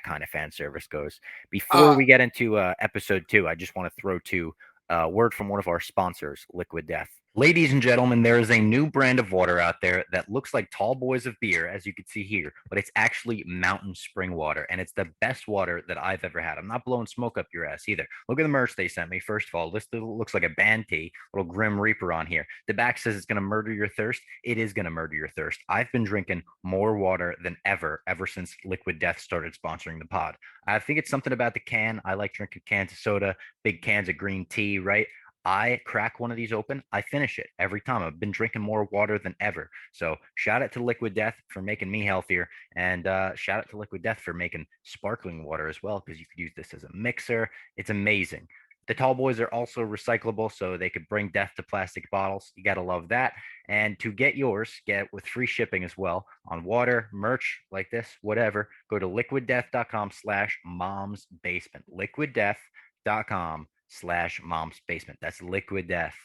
Speaker 1: kind of fan service goes. Before
Speaker 2: Uh,
Speaker 1: we get into episode two, I just want to throw to word from one of our sponsors, Liquid Death. Ladies and gentlemen, there is a new brand of water out there that looks like tall boys of beer, as you can see here, but it's actually mountain spring water, and it's the best water that I've ever had. I'm not blowing smoke up your ass either. Look at the merch they sent me. First of all, this looks like a band tee, little Grim Reaper on here. The back says it's going to murder your thirst. It is going to murder your thirst. I've been drinking more water than ever since Liquid Death started sponsoring the pod. I think it's something about the can. I like drinking cans of soda, big cans of green tea, right? I crack one of these open, I finish it every time. I've been drinking more water than ever. So shout out to Liquid Death for making me healthier, and shout out to Liquid Death for making sparkling water as well, because you could use this as a mixer. It's amazing. The tall boys are also recyclable, so they could bring death to plastic bottles. You gotta love that. And to get yours, get with free shipping as well on water, merch like this, whatever. Go to liquiddeath.com/mom's basement. Liquiddeath.com/mom's basement. That's liquid death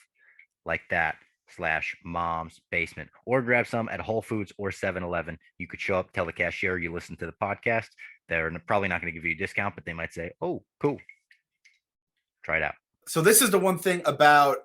Speaker 1: like that /mom's basement. Or grab some at Whole Foods or 7-Eleven. You could show up, tell the cashier you listen to the podcast. They're probably not going to give you a discount, but they might say, oh, cool. Try it out.
Speaker 2: So this is the one thing about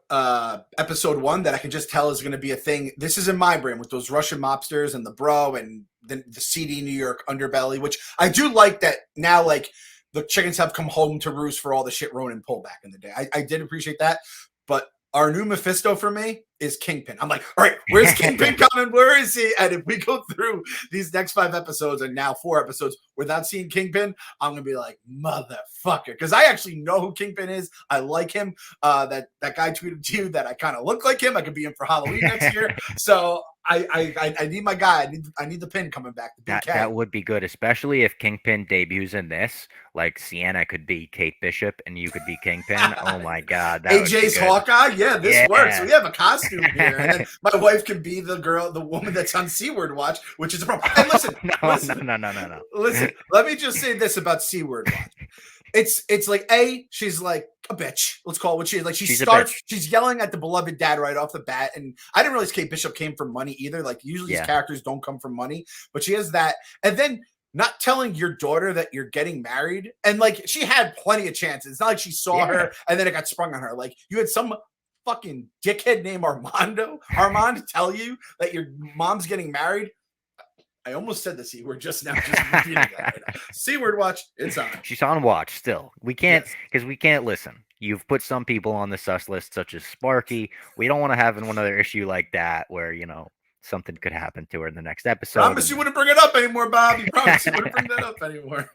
Speaker 2: episode 1 that I can just tell is going to be a thing. This is in my brain with those Russian mobsters and the bro and the seedy New York underbelly, which I do like that now, like, the chickens have come home to roost for all the shit Ronan pulled back in the day. I did appreciate that. But our new Mephisto for me is Kingpin. I'm like, all right, where's Kingpin coming? Where is he? And if we go through these next 5 episodes and now 4 episodes without seeing Kingpin, I'm going to be like, motherfucker. Because I actually know who Kingpin is. I like him. That guy tweeted to you that I kind of look like him. I could be in for Halloween next year. So I need my guy. I need the pin coming back.
Speaker 1: That would be good, especially if Kingpin debuts in this. Like Sienna could be Kate Bishop and you could be Kingpin. Oh my God.
Speaker 2: AJ's Hawkeye. Yeah, this works. We have a costume here. And then my wife can be the woman that's on Seaward Watch, which is a problem. And listen,
Speaker 1: no.
Speaker 2: Listen, let me just say this about Seaward Watch. It's like she's like a bitch. Let's call it what she is. Like she's yelling at the beloved dad right off the bat. And I didn't realize Kate Bishop came from money either. Like usually these characters don't come from money, but she has that. And then not telling your daughter that you're getting married. And like she had plenty of chances. It's not like she saw her and then it got sprung on her. Like you had some fucking dickhead named Armand tell you that your mom's getting married. I almost said the C word just now. Just repeating that right now. Seaward Watch, it's on.
Speaker 1: She's on watch still. We can't, because we can't listen. You've put some people on the sus list, such as Sparky. We don't want to have another issue like that where, something could happen to her in the next episode.
Speaker 2: Promise you wouldn't bring it up anymore, Bob. You promise you wouldn't bring that up anymore.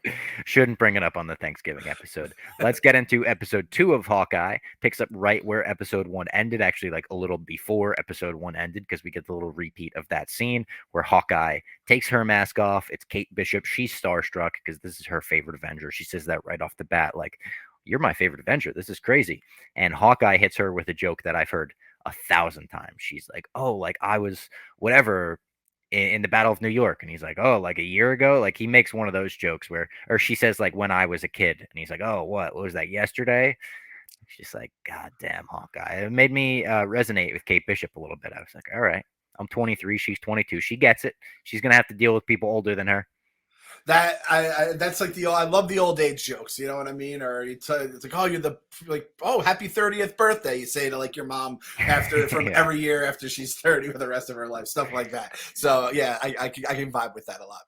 Speaker 1: Shouldn't bring it up on the Thanksgiving episode. Let's get into episode 2 of Hawkeye. Picks up right where episode 1 ended, actually like a little before episode 1 ended, because we get the little repeat of that scene where Hawkeye takes her mask off. It's Kate Bishop. She's starstruck because this is her favorite Avenger. She says that right off the bat, like, you're my favorite Avenger. This is crazy. And Hawkeye hits her with a joke that I've heard 1,000 times. She's like, oh, like I was whatever in the Battle of New York. And he's like, oh, like a year ago. Like he makes one of those jokes or she says like when I was a kid. And he's like, oh, what was that, yesterday? She's like, God damn, Hawkeye. It made me resonate with Kate Bishop a little bit. I was like, all right, I'm 23. She's 22. She gets it. She's going to have to deal with people older than her.
Speaker 2: That's like I love the old age jokes, you know what I mean? Or it's like, oh, you're happy 30th birthday, you say to like your mom after from every year after she's 30 for the rest of her life, stuff like that. So yeah, I can vibe with that a lot.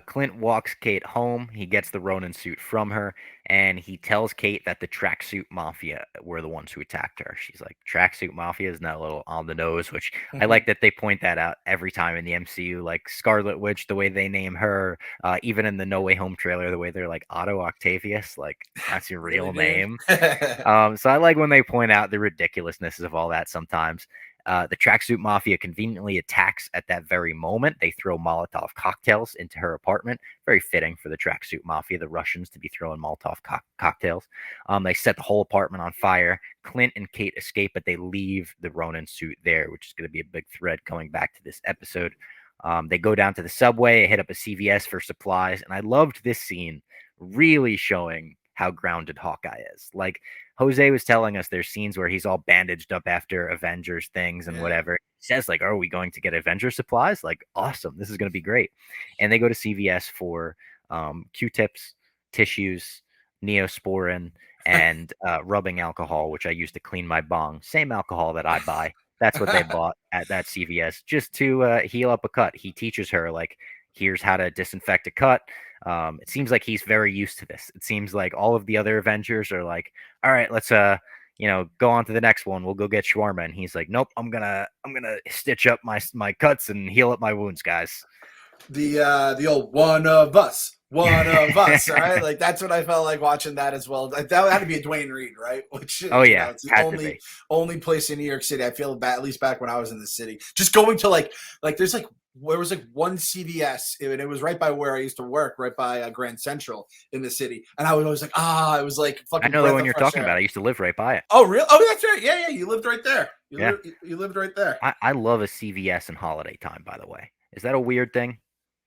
Speaker 1: Clint walks Kate home. He gets the Ronin suit from her, and he tells Kate that the tracksuit mafia were the ones who attacked her. She's like, tracksuit mafia is not a little on the nose, which I like that they point that out every time in the MCU. Like Scarlet Witch, the way they name her, even in the No Way Home trailer, the way they're like Otto Octavius, like that's your real name. So I like when they point out the ridiculousness of all that sometimes. The tracksuit mafia conveniently attacks at that very moment. They throw Molotov cocktails into her apartment. Very fitting for the tracksuit mafia, the Russians, to be throwing Molotov cocktails. They set the whole apartment on fire. Clint and Kate escape, but they leave the Ronin suit there, which is going to be a big thread coming back to this episode. They go down to the subway, hit up a CVS for supplies, and I loved this scene, really showing how grounded Hawkeye is. Like Jose was telling us, there's scenes where he's all bandaged up after Avengers things and whatever. He says like, are we going to get Avenger supplies? Like, awesome. This is going to be great. And they go to CVS for Q-tips, tissues, Neosporin, and rubbing alcohol, which I use to clean my bong. Same alcohol that I buy That's what they bought at that CVS just to heal up a cut. He teaches her like, here's how to disinfect a cut. It seems like he's very used to this. It seems like all of the other Avengers are like, all right, let's go on to the next one. We'll go get shawarma. And he's like, nope, I'm gonna stitch up my cuts and heal up my wounds, guys.
Speaker 2: The old one of us. One of us, right? Like that's what I felt like watching that as well. That had to be a Dwayne Reed, right? Which
Speaker 1: Oh yeah,
Speaker 2: it's the only place in New York City I feel bad, at least back when I was in the city. Just going to like there's like there was like one CVS, and it was right by where I used to work, right by Grand Central in the city, and I was always like, it was like fucking.
Speaker 1: I know the one you're talking about. I used to live right by it.
Speaker 2: Oh really? Oh, that's right. Yeah, you lived right there. You lived right there.
Speaker 1: I love a CVS in holiday time. By the way, is that a weird thing?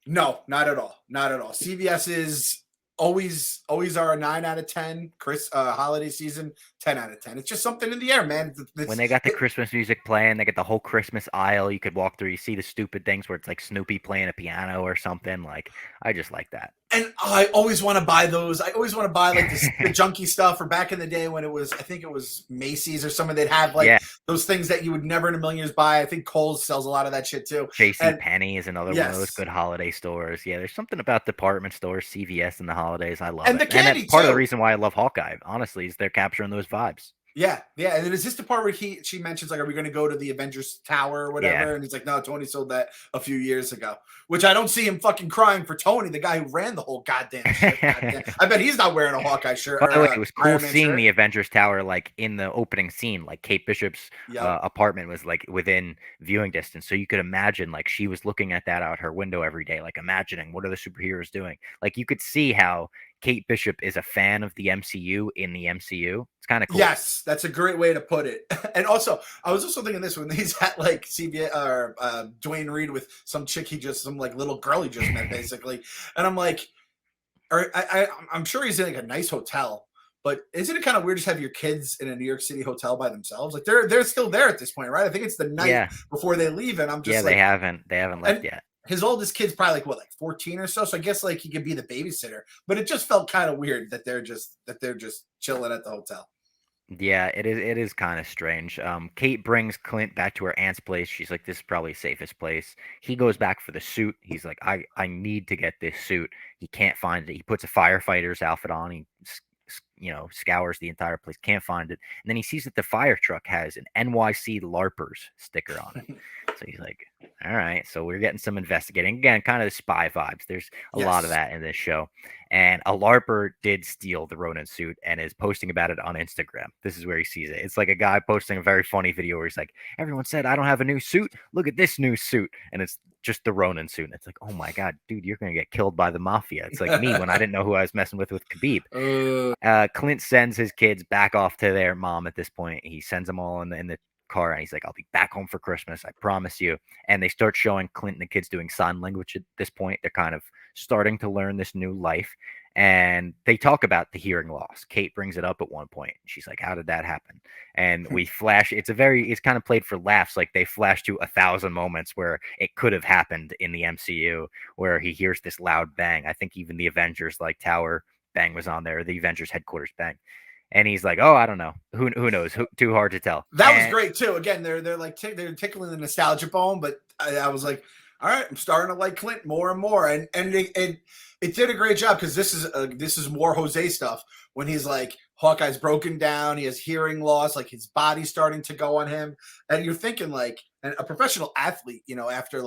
Speaker 2: No, not at all. Not at all. CVS is always are a 9 out of 10. Holiday season, 10 out of 10. It's just something in the air, man.
Speaker 1: When they got the Christmas music playing, they get the whole Christmas aisle. You could walk through. You see the stupid things where it's like Snoopy playing a piano or something. Like, I just like that.
Speaker 2: And I always want to buy those. I always want to buy like the junky stuff. Or back in the day when I think it was Macy's or something, they'd have like those things that you would never in a million years buy. I think Kohl's sells a lot of that shit too.
Speaker 1: J.C. Penney is another one of those good holiday stores. Yeah, there's something about department stores, CVS, and the holidays. I love it.
Speaker 2: The candy,
Speaker 1: and that's part of the reason why I love Hawkeye. Honestly, is they're capturing those vibes.
Speaker 2: Yeah. And then is this the part where she mentions like, are we going to go to the Avengers Tower or whatever? Yeah. And he's like, no, Tony sold that a few years ago. Which I don't see him fucking crying for Tony, the guy who ran the whole goddamn shit. I bet he's not wearing a Hawkeye shirt.
Speaker 1: By the way, it was cool seeing the Avengers Tower like in the opening scene. Like Kate Bishop's apartment was like within viewing distance, so you could imagine like she was looking at that out her window every day, like imagining what are the superheroes doing. Like you could see how Kate Bishop is a fan of the MCU in the MCU. It's kind of cool.
Speaker 2: Yes, that's a great way to put it. And also, I was also thinking this when he's at like CBS or Dwayne Reed with some chick some like little girl he just met basically, and I'm like, I'm sure he's in like a nice hotel, but isn't it kind of weird to have your kids in a New York City hotel by themselves? Like they're still there at this point, right? I think it's the night before they leave, and I'm just
Speaker 1: they haven't left yet.
Speaker 2: His oldest kid's probably like 14 or so. So I guess like he could be the babysitter, but it just felt kind of weird that they're just chilling at the hotel.
Speaker 1: Yeah, it is kind of strange. Kate brings Clint back to her aunt's place. She's like, this is probably the safest place. He goes back for the suit. He's like, I need to get this suit. He can't find it. He puts a firefighter's outfit on. He scours the entire place, can't find it. And then he sees that the fire truck has an NYC LARPers sticker on it. So he's like, all right, so we're getting some investigating. Again, kind of the spy vibes. There's a lot of that in this show. And a LARPer did steal the Ronin suit and is posting about it on Instagram. This is where he sees it. It's like a guy posting a very funny video where he's like, everyone said I don't have a new suit. Look at this new suit. And it's just the Ronin suit. And it's like, oh my God, dude, you're going to get killed by the mafia. It's like me when I didn't know who I was messing with Khabib. Clint sends his kids back off to their mom at this point. He sends them all in the car and he's like, I'll be back home for Christmas, I promise you. And they start showing Clint and the kids doing sign language at this point. They're kind of starting to learn this new life, and they talk about the hearing loss. Kate brings it up at one point. She's like, how did that happen? And we flash, it's kind of played for laughs. Like they flash to 1,000 moments where it could have happened in the MCU, where he hears this loud bang. I think even the Avengers like tower bang was on there, the Avengers headquarters bang. And he's like, oh, I don't know. Who knows? Too hard to tell.
Speaker 2: That was great too. Again, they're like they're tickling the nostalgia bone, but I was like, all right, I'm starting to like Clint more and more, and it did a great job because this is more Jose stuff when he's like, Hawkeye's broken down, he has hearing loss, like his body's starting to go on him, and you're thinking like a professional athlete, after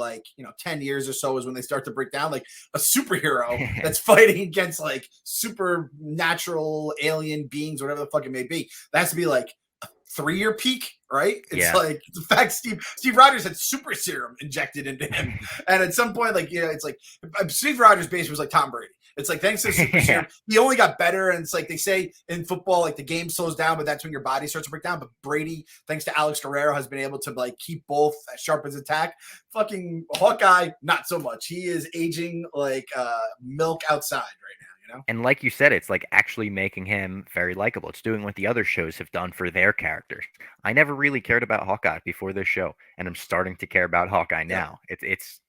Speaker 2: 10 years or so is when they start to break down, like a superhero that's fighting against like supernatural alien beings, whatever the fuck it may be. That has to be like a 3-year peak, right? It's like the fact Steve Rogers had super serum injected into him, and at some point, it's like Steve Rogers basically was like Tom Brady. It's like thanks to super serum, he only got better, and it's like they say in football, like the game slows down, but that's when your body starts to break down. But Brady, thanks to Alex Guerrero, has been able to like keep both as sharp as attack. Fucking Hawkeye, not so much. He is aging like milk outside right now.
Speaker 1: And like you said, it's like actually making him very likable. It's doing what the other shows have done for their characters. I never really cared about Hawkeye before this show, and I'm starting to care about Hawkeye now. It's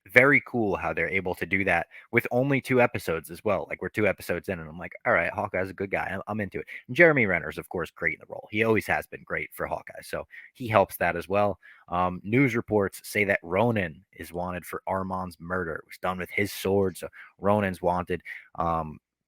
Speaker 1: very cool how they're able to do that with only 2 episodes as well. Like we're 2 episodes in, and I'm like, all right, Hawkeye's a good guy. I'm into it. And Jeremy Renner's, of course, great in the role. He always has been great for Hawkeye, so he helps that as well. News reports say that Ronan is wanted for Armand's murder. It was done with his sword, so Ronan's wanted.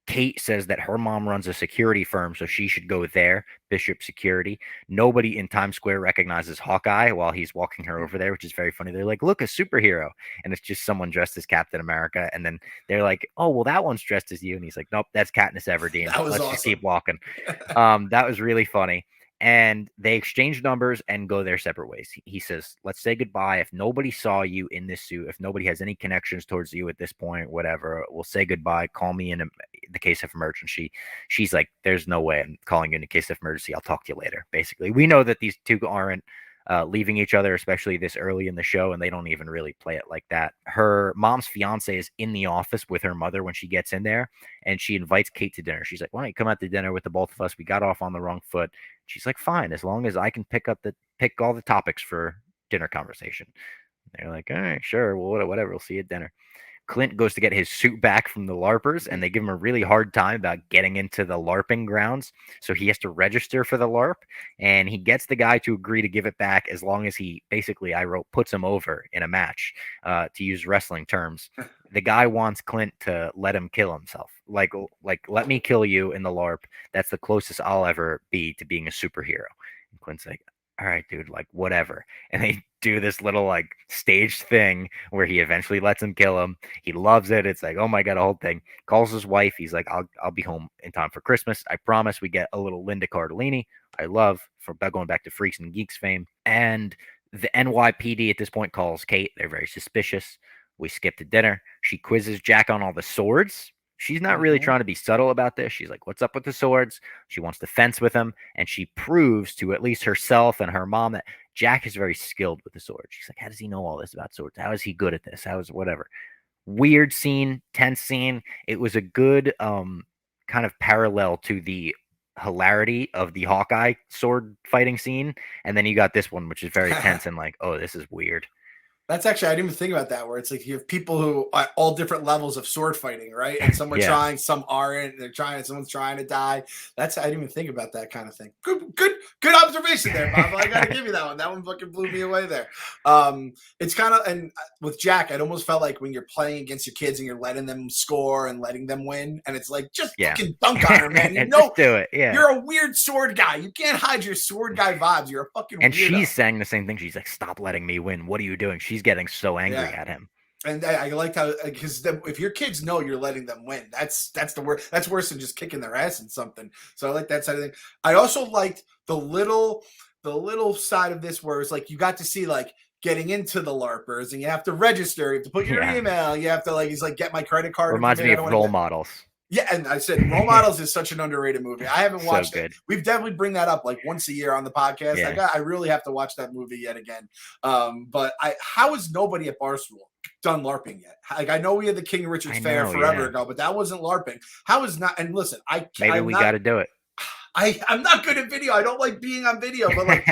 Speaker 1: Kate says that her mom runs a security firm, so she should go there, Bishop Security. Nobody in Times Square recognizes Hawkeye while he's walking her over there, which is very funny. They're like, look, a superhero. And it's just someone dressed as Captain America. And then they're like, oh, well, that one's dressed as you. And he's like, nope, that's Katniss Everdeen.
Speaker 2: That was
Speaker 1: Let's
Speaker 2: awesome.
Speaker 1: just keep walking. That was really funny. And they exchange numbers and go their separate ways. He says, let's say goodbye. If nobody saw you in this suit, if nobody has any connections towards you at this point, whatever, we'll say goodbye. Call me in the case of emergency. She's like, there's no way I'm calling you in the case of emergency. I'll talk to you later. Basically, we know that these two aren't leaving each other, especially this early in the show, and they don't even really play it like that. Her mom's fiance is in the office with her mother when she gets in there, and she invites Kate to dinner. She's like, why don't you come out to dinner with the both of us? We got off on the wrong foot. She's like, fine, as long as I can pick all the topics for dinner conversation. They're like, all right, sure, well, whatever, we'll see you at dinner. Clint goes to get his suit back from the LARPers, and they give him a really hard time about getting into the LARPing grounds. So he has to register for the LARP, and he gets the guy to agree to give it back as long as he basically, puts him over in a match, to use wrestling terms. The guy wants Clint to let him kill himself. Like, let me kill you in the LARP. That's the closest I'll ever be to being a superhero. And Clint's like, all right, dude, like, whatever. And they do this little, like, staged thing where he eventually lets him kill him. He loves it. It's like, oh my God, a whole thing. Calls his wife. He's like, I'll be home in time for Christmas. I promise. We get a little Linda Cardellini. I love, for going back to Freaks and Geeks fame. And the NYPD at this point calls Kate. They're very suspicious. We skip to dinner. She quizzes Jack on all the swords. She's not really trying to be subtle about this. She's like, what's up with the swords? She wants to fence with him. And she proves to at least herself and her mom that Jack is very skilled with the sword. She's like, how does he know all this about swords? How is he good at this? How is whatever? Weird scene, tense scene. It was a good kind of parallel to the hilarity of the Hawkeye sword fighting scene. And then you got this one, which is very tense and like, oh, this is weird.
Speaker 2: That's actually, I didn't even think about that, where it's like you have people who are all different levels of sword fighting, right? And some are trying, some aren't. Someone's trying to die. I didn't even think about that kind of thing. Good observation there, Bob. I got to give you that one. That one fucking blew me away there. It's kind of, and with Jack, it almost felt like when you're playing against your kids and you're letting them score and letting them win, and it's like, just fucking dunk on her, man. You know,
Speaker 1: do it. Yeah.
Speaker 2: You're a weird sword guy. You can't hide your sword guy vibes. You're a fucking
Speaker 1: And
Speaker 2: weirdo.
Speaker 1: She's saying the same thing. She's like, stop letting me win. What are you doing? She's getting so angry at him.
Speaker 2: And I liked how, because if your kids know you're letting them win, that's the worst. That's worse than just kicking their ass in something. So I like that side of thing. I also liked the little side of this where it's like you got to see like getting into the LARPers and you have to register, you have to put your email, you have to he's like, get my credit card.
Speaker 1: Reminds me of Role Models.
Speaker 2: Yeah, and I said Role Models is such an underrated movie. I haven't watched
Speaker 1: it.
Speaker 2: We've definitely bring that up like once a year on the podcast.
Speaker 1: Yeah.
Speaker 2: I really have to watch that movie yet again. But how is nobody at Barstool done LARPing yet? Like I know we had the King Richard's Fair forever ago, but that wasn't LARPing. How is not? And listen,
Speaker 1: maybe we got to do it.
Speaker 2: I'm not good at video. I don't like being on video, but like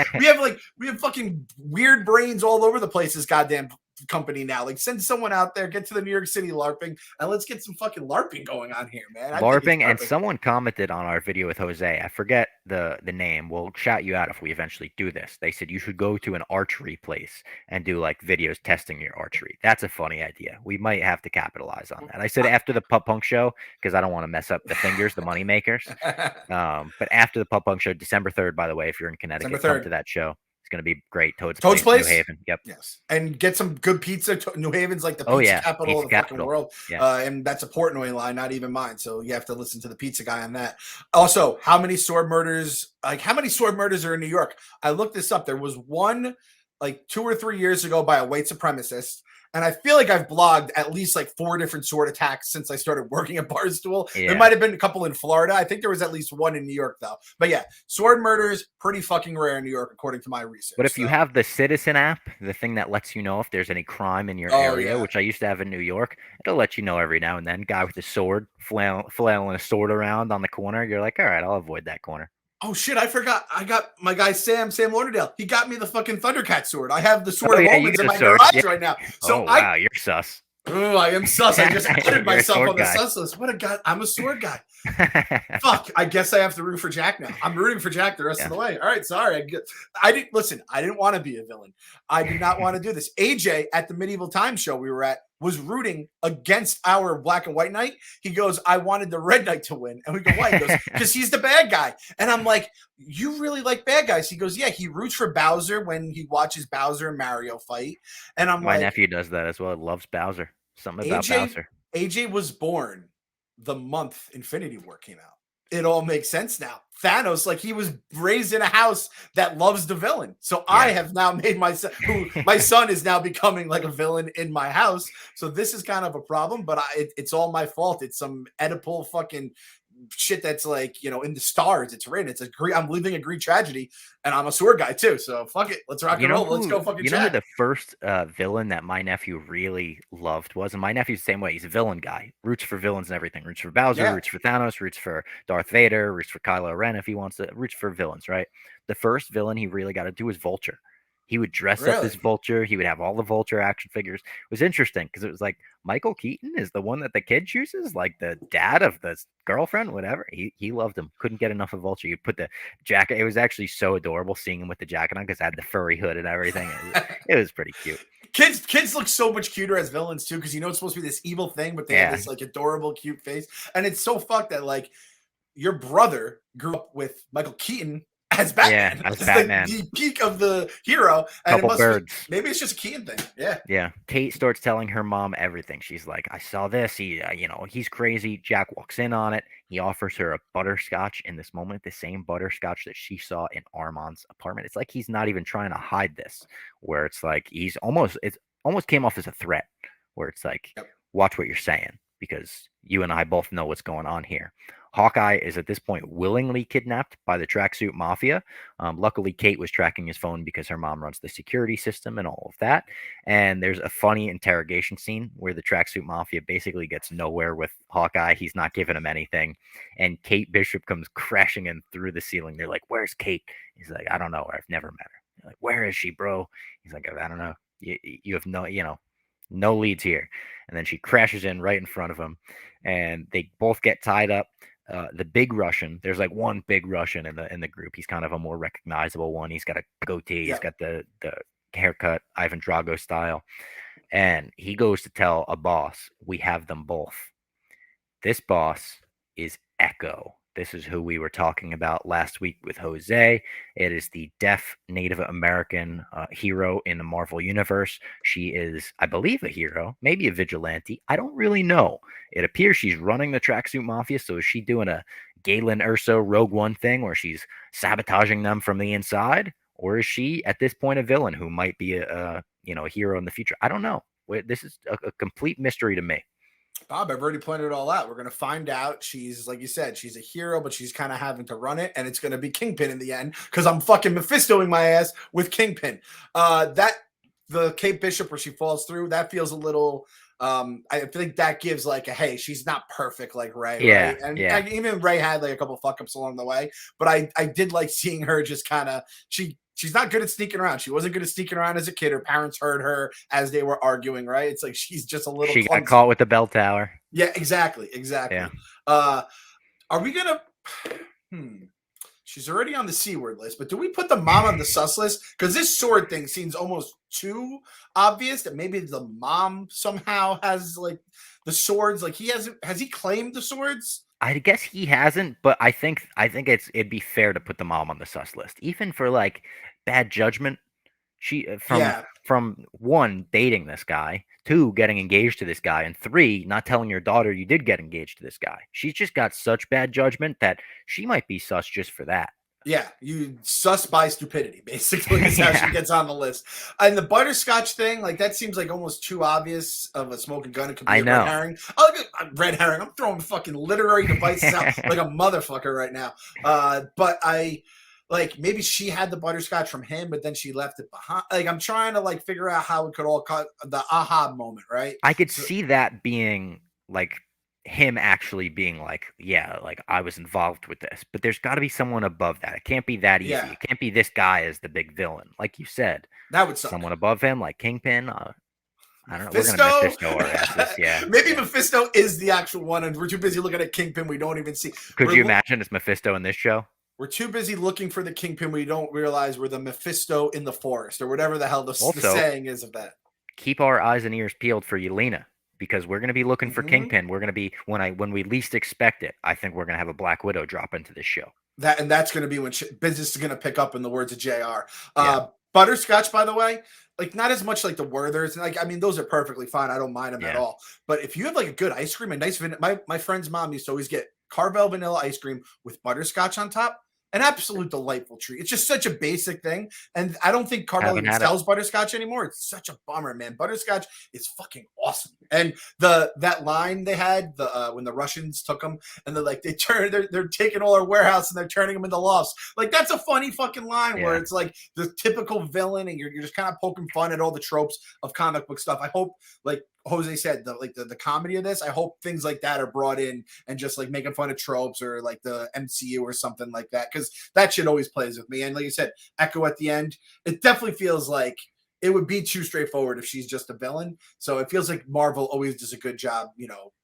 Speaker 2: we have fucking weird brains all over the place. This goddamn company now. Like send someone out there, get to the New York City LARPing, and let's get some fucking LARPing going on here, man.
Speaker 1: LARPing, and someone commented on our video with Jose. I forget the name. We'll shout you out if we eventually do this. They said you should go to an archery place and do like videos testing your archery. That's a funny idea. We might have to capitalize on that. I said after the Pup Punk show because I don't want to mess up the fingers, the money makers. But after the Pup Punk show, December 3rd, by the way, if you're in Connecticut, come to that show. Going to be great. Toad's Place, New Haven. Yep.
Speaker 2: Yes. And get some good pizza. New Haven's like the pizza capital of the fucking world.
Speaker 1: Yeah.
Speaker 2: And that's a Portnoy line, not even mine. So you have to listen to the pizza guy on that. Also, how many sword murders are in New York? I looked this up. There was one like 2 or 3 years ago by a white supremacist. And I feel like I've blogged at least like 4 different sword attacks since I started working at Barstool. Yeah. There might have been a couple in Florida. I think there was at least one in New York, though. But yeah, sword murders, pretty fucking rare in New York, according to my research.
Speaker 1: But if you have the Citizen app, the thing that lets you know if there's any crime in your area, which I used to have in New York, it'll let you know every now and then. Guy with a sword, flailing a sword around on the corner. You're like, all right, I'll avoid that corner.
Speaker 2: Oh shit, I forgot. I got my guy Sam Lauderdale. He got me the fucking Thundercat sword. I have the sword
Speaker 1: Oh
Speaker 2: of
Speaker 1: yeah, you
Speaker 2: omens in
Speaker 1: got a
Speaker 2: my
Speaker 1: sword.
Speaker 2: garage
Speaker 1: Yeah.
Speaker 2: right now. So
Speaker 1: Oh wow, you're sus.
Speaker 2: I am sus. I just added
Speaker 1: You're a
Speaker 2: myself
Speaker 1: sword
Speaker 2: on the
Speaker 1: guy.
Speaker 2: sus list. What a guy. I'm a sword guy. Fuck. I guess I have to root for Jack now. I'm rooting for Jack the rest
Speaker 1: Yeah.
Speaker 2: of the way. All right. Sorry. I didn't listen. I didn't want to be a villain. I did not want to do this. AJ at the Medieval Times show we were at was rooting against our black and white knight. He goes, I wanted the red knight to win. And we go, why? He goes, because he's the bad guy. And I'm like, you really like bad guys? He goes, yeah, he roots for Bowser when he watches Bowser and Mario fight. And I'm
Speaker 1: My
Speaker 2: like,
Speaker 1: nephew does that as well. Loves Bowser. Something about
Speaker 2: AJ
Speaker 1: Bowser.
Speaker 2: AJ was born the month Infinity War came out. It all makes sense now. Thanos, like he was raised in a house that loves the villain. So I have now made my son is now becoming like a villain in my house. So this is kind of a problem, but it's all my fault. It's some Oedipal fucking shit that's like, in the stars. It's written. I'm living a Greek tragedy, and I'm a sword guy too. So fuck it. Let's rock and roll. Let's go fucking
Speaker 1: You know who
Speaker 2: chat.
Speaker 1: the first villain that my nephew really loved was? And my nephew's the same way. He's a villain guy. Roots for villains and everything. Roots for Bowser,
Speaker 2: Yeah.
Speaker 1: roots for Thanos, roots for Darth Vader, roots for Kylo Ren if he wants to, roots for villains, right? The first villain he really got to do was Vulture. He would dress up as
Speaker 2: Really?
Speaker 1: Vulture. He would have all the Vulture action figures. It was interesting because it was like Michael Keaton is the one that the kid chooses, like the dad of the girlfriend, whatever. He loved him. Couldn't get enough of Vulture. You'd put the jacket. It was actually so adorable seeing him with the jacket on because it had the furry hood and everything. It was pretty cute.
Speaker 2: Kids look so much cuter as villains too, because it's supposed to be this evil thing, but they have this like adorable, cute face, and it's so fucked that like your brother grew up with Michael Keaton as Batman.
Speaker 1: Yeah, as
Speaker 2: it's
Speaker 1: Batman.
Speaker 2: Like the peak of the hero, and
Speaker 1: Couple birds.
Speaker 2: Maybe it's just a Keaton thing. Yeah.
Speaker 1: Yeah. Kate starts telling her mom everything. She's like, I saw this. He's crazy. Jack walks in on it. He offers her a butterscotch in this moment, the same butterscotch that she saw in Armand's apartment. It's like he's not even trying to hide this, where it's like it's almost came off as a threat, where it's like, watch what you're saying, because you and I both know what's going on here. Hawkeye is at this point willingly kidnapped by the tracksuit mafia. Luckily, Kate was tracking his phone because her mom runs the security system and all of that. And there's a funny interrogation scene where the tracksuit mafia basically gets nowhere with Hawkeye. He's not giving him anything. And Kate Bishop comes crashing in through the ceiling. They're like, where's Kate? He's like, I don't know her. I've never met her. They're like, where is she, bro? He's like, I don't know. You have no leads here. And then she crashes in right in front of him. And they both get tied up. The big Russian, there's like one big Russian in the group. He's kind of a more recognizable one. He's got a goatee. He's got the haircut, Ivan Drago style. And he goes to tell a boss, we have them both. This boss is Echo. This is who we were talking about last week with Jose. It is the deaf Native American hero in the Marvel Universe. She is, I believe, a hero, maybe a vigilante. I don't really know. It appears she's running the tracksuit mafia. So is she doing a Galen Erso Rogue One thing where she's sabotaging them from the inside? Or is she at this point a villain who might be a hero in the future? I don't know. This is a complete mystery to me.
Speaker 2: Bob, I've already pointed it all out. We're going to find out. She's, like you said, she's a hero, but she's kind of having to run it, and it's going to be Kingpin in the end because I'm fucking Mephistoing my ass with Kingpin. The Kate Bishop where she falls through, that feels a little. I think that gives like a hey, she's not perfect like Ray, right? And even Ray had like a couple fuck ups along the way, but I did like seeing her just kind of She's not good at sneaking around. She wasn't good at sneaking around as a kid. Her parents heard her as they were arguing, right? It's like she's just a little.
Speaker 1: She got caught with the bell tower.
Speaker 2: Yeah, exactly. Yeah. Are we gonna? She's already on the C word list, but do we put the mom on the sus list? Because this sword thing seems almost too obvious that maybe the mom somehow has like the swords. Like has he claimed the swords?
Speaker 1: I guess he hasn't, but I think it'd be fair to put the mom on the sus list, even for like bad judgment. She from one, dating this guy, two, getting engaged to this guy, and three, not telling your daughter you did get engaged to this guy. She's just got such bad judgment that she might be sus just for that.
Speaker 2: Yeah, you sus by stupidity, basically, is how she gets on the list. And the butterscotch thing, like that seems like almost too obvious of a smoking gun. It could be a red herring. Oh, red herring. I'm throwing fucking literary devices out like a motherfucker right now. But I like maybe she had the butterscotch from him, but then she left it behind. Like I'm trying to like figure out how it could all cut the aha moment, right?
Speaker 1: I could see that being like him actually being like, yeah, like I was involved with this. But there's got to be someone above that. It can't be that easy.
Speaker 2: Yeah,
Speaker 1: It can't be this guy as the big villain, like you said.
Speaker 2: that would suck.
Speaker 1: Someone above him, like Kingpin. I don't know. We're gonna
Speaker 2: Mephisto.
Speaker 1: Mephisto our asses. Yeah,
Speaker 2: Maybe
Speaker 1: yeah.
Speaker 2: Mephisto is the actual one, and we're too busy looking at Kingpin. We don't even see.
Speaker 1: Could you imagine it's Mephisto in this show?
Speaker 2: We're too busy looking for the Kingpin. We don't realize we're the Mephisto in the forest, or whatever the hell the
Speaker 1: Also,
Speaker 2: saying is of that.
Speaker 1: keep our eyes and ears peeled for Yelena because we're gonna be looking for
Speaker 2: Mm-hmm.
Speaker 1: Kingpin. We're gonna be when we least expect it. I think we're gonna have a Black Widow drop into this show.
Speaker 2: That's going to be when business is going to pick up, in the words of Jr.
Speaker 1: Yeah.
Speaker 2: Butterscotch, by the way, like not as much like the Werthers. Like, I mean, those are perfectly fine. I don't mind them at all. But if you have like a good ice cream, a nice my friend's mom used to always get Carvel vanilla ice cream with butterscotch on top. An absolute delightful treat. It's just such a basic thing. And I don't think Carvel even sells butterscotch anymore. It's such a bummer, man. Butterscotch is fucking awesome. And that line they had when the Russians took them and they're like, they're taking all our warehouse and they're turning them into lofts. Like, that's a funny fucking line where it's like the typical villain and you're just kind of poking fun at all the tropes of comic book stuff. I hope, like Jose said, the comedy of this, I hope things like that are brought in and just like making fun of tropes or like the MCU or something like that, because that shit always plays with me. And like you said, Echo at the end, it definitely feels like it would be too straightforward if she's just a villain. So it feels like Marvel always does a good job,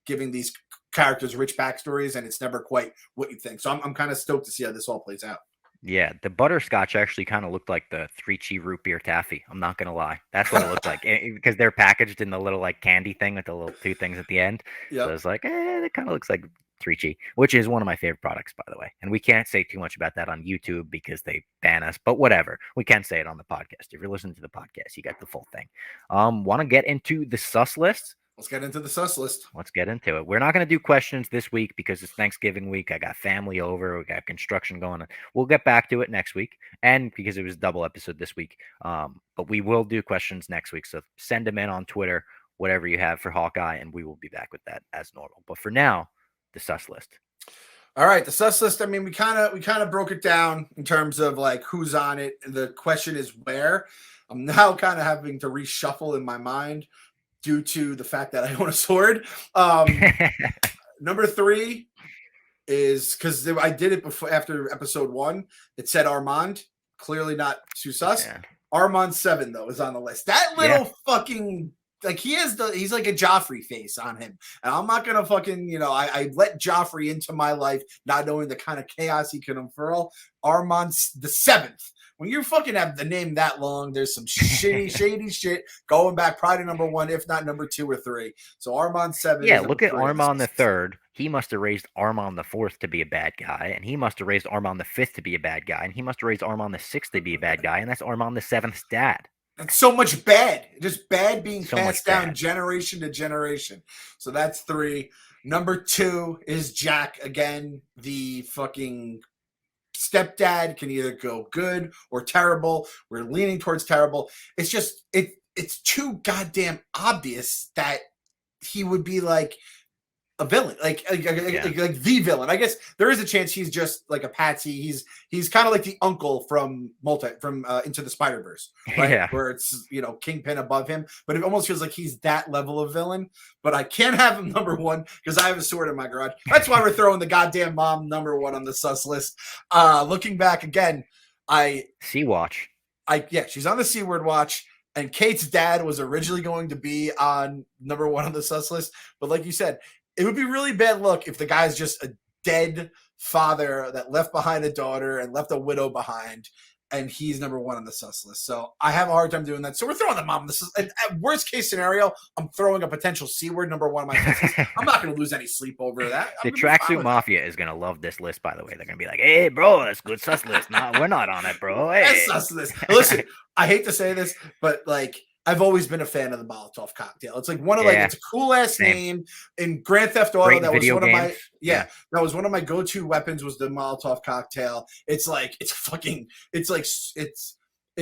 Speaker 2: giving these characters rich backstories, and it's never quite what you think. So I'm kind of stoked to see how this all plays out.
Speaker 1: Yeah, the butterscotch actually kind of looked like the 3 root beer taffy. I'm not gonna lie, that's what it looked like because they're packaged in the little like candy thing with the little 2 things at the end. Yep. So it's like, it kind of looks like 3, which is one of my favorite products, by the way. And we can't say too much about that on YouTube because they ban us. But whatever, we can say it on the podcast. If you're listening to the podcast, you got the full thing. Want to get into the sus list?
Speaker 2: Let's get into the sus list.
Speaker 1: Let's get into it. We're not going to do questions this week because it's Thanksgiving week. I got family over. We got construction going on. We'll get back to it next week. And because it was a double episode this week. But we will do questions next week. So send them in on Twitter, whatever you have for Hawkeye, and we will be back with that as normal. But for now, the sus list.
Speaker 2: All right, the sus list. I mean, we kind of broke it down in terms of like who's on it. The question is where. I'm now kind of having to reshuffle in my mind due to the fact that I own a sword. Number 3 is because I did it before after episode 1. It said Armand, clearly not too sus. Yeah. Armand 7 though is on the list. That little fucking like he's like a Joffrey face on him, and I'm not gonna fucking I let Joffrey into my life not knowing the kind of chaos he can unfurl. Armand the 7th. When you fucking have the name that long, there's some shady shit going back probably number 1, if not number 2 or 3. So Armand 7.
Speaker 1: Yeah, look at Armand the 3rd. He must have raised Armand the 4th to be a bad guy, and he must have raised Armand the 5th to be a bad guy, and he must have raised Armand the 6th to be a bad guy, and that's Armand the 7th's dad.
Speaker 2: That's so much bad. Just bad being passed down generation to generation. So that's 3. Number 2 is Jack again, the fucking stepdad. Can either go good or terrible. We're leaning towards terrible. It's just it's too goddamn obvious that he would be like a villain, like the villain. I guess there is a chance he's just like a patsy. He's kind of like the uncle from Into the Spider-Verse, right? Yeah. Where it's Kingpin above him, but it almost feels like he's that level of villain. But I can't have him number 1 because I have a sword in my garage. That's why we're throwing the goddamn mom number 1 on the sus list. Looking back again,
Speaker 1: Sea Watch.
Speaker 2: She's on the C Word watch. And Kate's dad was originally going to be on number 1 on the sus list, but like you said, it would be really bad luck if the guy's just a dead father that left behind a daughter and left a widow behind, and he's number 1 on the sus list. So I have a hard time doing that. So we're throwing the mom. This is at worst case scenario. I'm throwing a potential C word number 1 on my sus list. I'm not going to lose any sleep over that.
Speaker 1: The Tracksuit Mafia is going to love this list, by the way. They're going to be like, "Hey, bro, that's good sus list. No, we're not on it, bro. Hey,
Speaker 2: that's sus list." Listen, I hate to say this, but like, I've always been a fan of the Molotov cocktail. It's like one of it's a cool ass name in Grand Theft Auto.
Speaker 1: Great
Speaker 2: that was one
Speaker 1: games.
Speaker 2: of my that was one of my go-to weapons was the Molotov cocktail. It's like its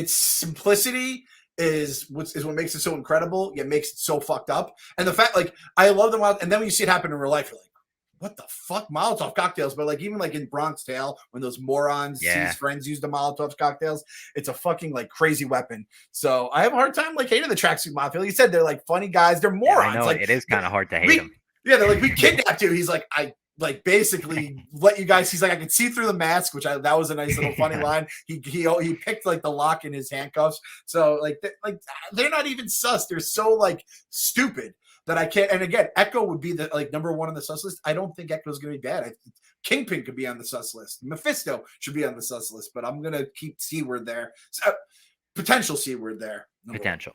Speaker 2: simplicity is what makes it so incredible. It makes it so fucked up. And the fact I love the Molotov, and then when you see it happen in real life, you're like, what the fuck? Molotov cocktails. But like even like in Bronx Tale, when those morons C's friends use the Molotov cocktails, it's a fucking like crazy weapon. So I have a hard time like hating the Tracksuit Mafia. Like you said, they're like funny guys. They're morons.
Speaker 1: I know,
Speaker 2: like
Speaker 1: it is kind of hard to hate them.
Speaker 2: Yeah, they're like, we kidnapped you. He's like, I like basically let you guys. He's like, I can see through the mask, which that was a nice little funny line. He picked like the lock in his handcuffs. So like they're not even sus. They're so like stupid that I can't. And again, Echo would be the like number one on the sus list. I don't think Echo's gonna be bad. Kingpin could be on the sus list. Mephisto should be on the sus list, but I'm gonna keep C-word there. So, potential C-word there.
Speaker 1: Potential.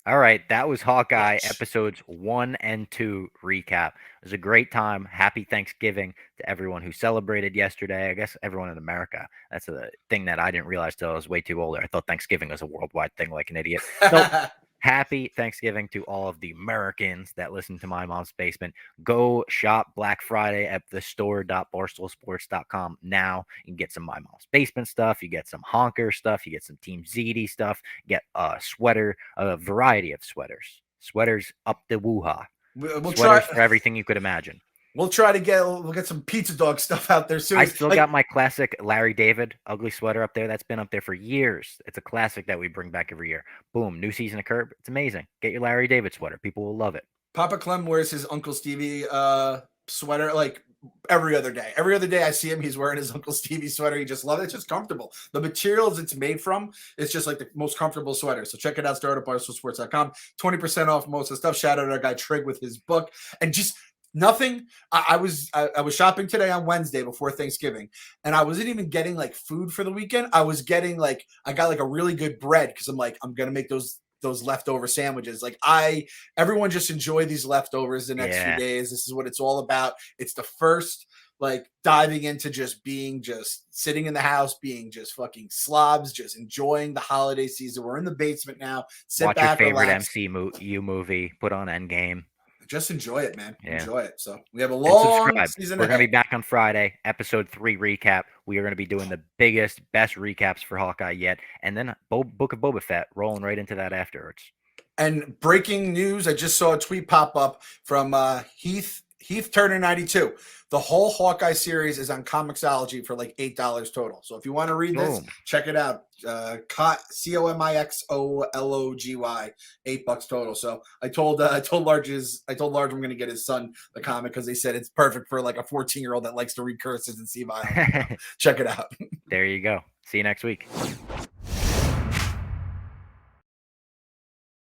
Speaker 1: All right, that was Hawkeye episodes 1 and 2 recap. It was a great time. Happy Thanksgiving to everyone who celebrated yesterday. I guess everyone in America. That's a thing that I didn't realize till I was way too older. I thought Thanksgiving was a worldwide thing like an idiot. So happy Thanksgiving to all of the Americans that listen to My Mom's Basement. Go shop Black Friday at the store.barstoolsports.com now. You can get some My Mom's Basement stuff. You get some Honker stuff. You get some Team ZD stuff. You get a sweater, a variety of sweaters. Sweaters up the woo-ha.
Speaker 2: We'll
Speaker 1: Sweaters for everything you could imagine.
Speaker 2: We'll get some pizza dog stuff out there soon.
Speaker 1: I still got my classic Larry David ugly sweater up there. That's been up there for years. It's a classic that we bring back every year. Boom, new season of Curb. It's amazing. Get your Larry David sweater. People will love it.
Speaker 2: Papa Clem wears his Uncle Stevie sweater like every other day. Every other day I see him, he's wearing his Uncle Stevie sweater. He just loves it. It's just comfortable. The materials it's made from, it's just like the most comfortable sweater. So check it out, start at barstoolsports.com. 20% off most of the stuff. Shout out to our guy Trig with his book. And just nothing. I was shopping today on Wednesday before Thanksgiving, and I wasn't even getting like food for the weekend. I was getting like I got like a really good bread because I'm like I'm gonna make those leftover sandwiches. Like everyone just enjoy these leftovers the next few days. This is what it's all about. It's the first like diving into just sitting in the house, being just fucking slobs, just enjoying the holiday season. We're in the basement now.
Speaker 1: Watch back, your favorite relax. MCU movie. Put on Endgame.
Speaker 2: Just enjoy it, man. Yeah. Enjoy it. So we have a long season.
Speaker 1: We're going to be back on Friday, episode 3 recap. We are going to be doing the biggest, best recaps for Hawkeye yet. And then Book of Boba Fett rolling right into that afterwards.
Speaker 2: And breaking news, I just saw a tweet pop up from Heath Turner 92. The whole Hawkeye series is on Comixology for like $8 total. So if you want to read this, check it out. Comixology, $8 total. So I told Large I'm going to get his son the comic because they said it's perfect for like a 14-year-old that likes to read curses and see violence. Check it out.
Speaker 1: There you go. See you next week.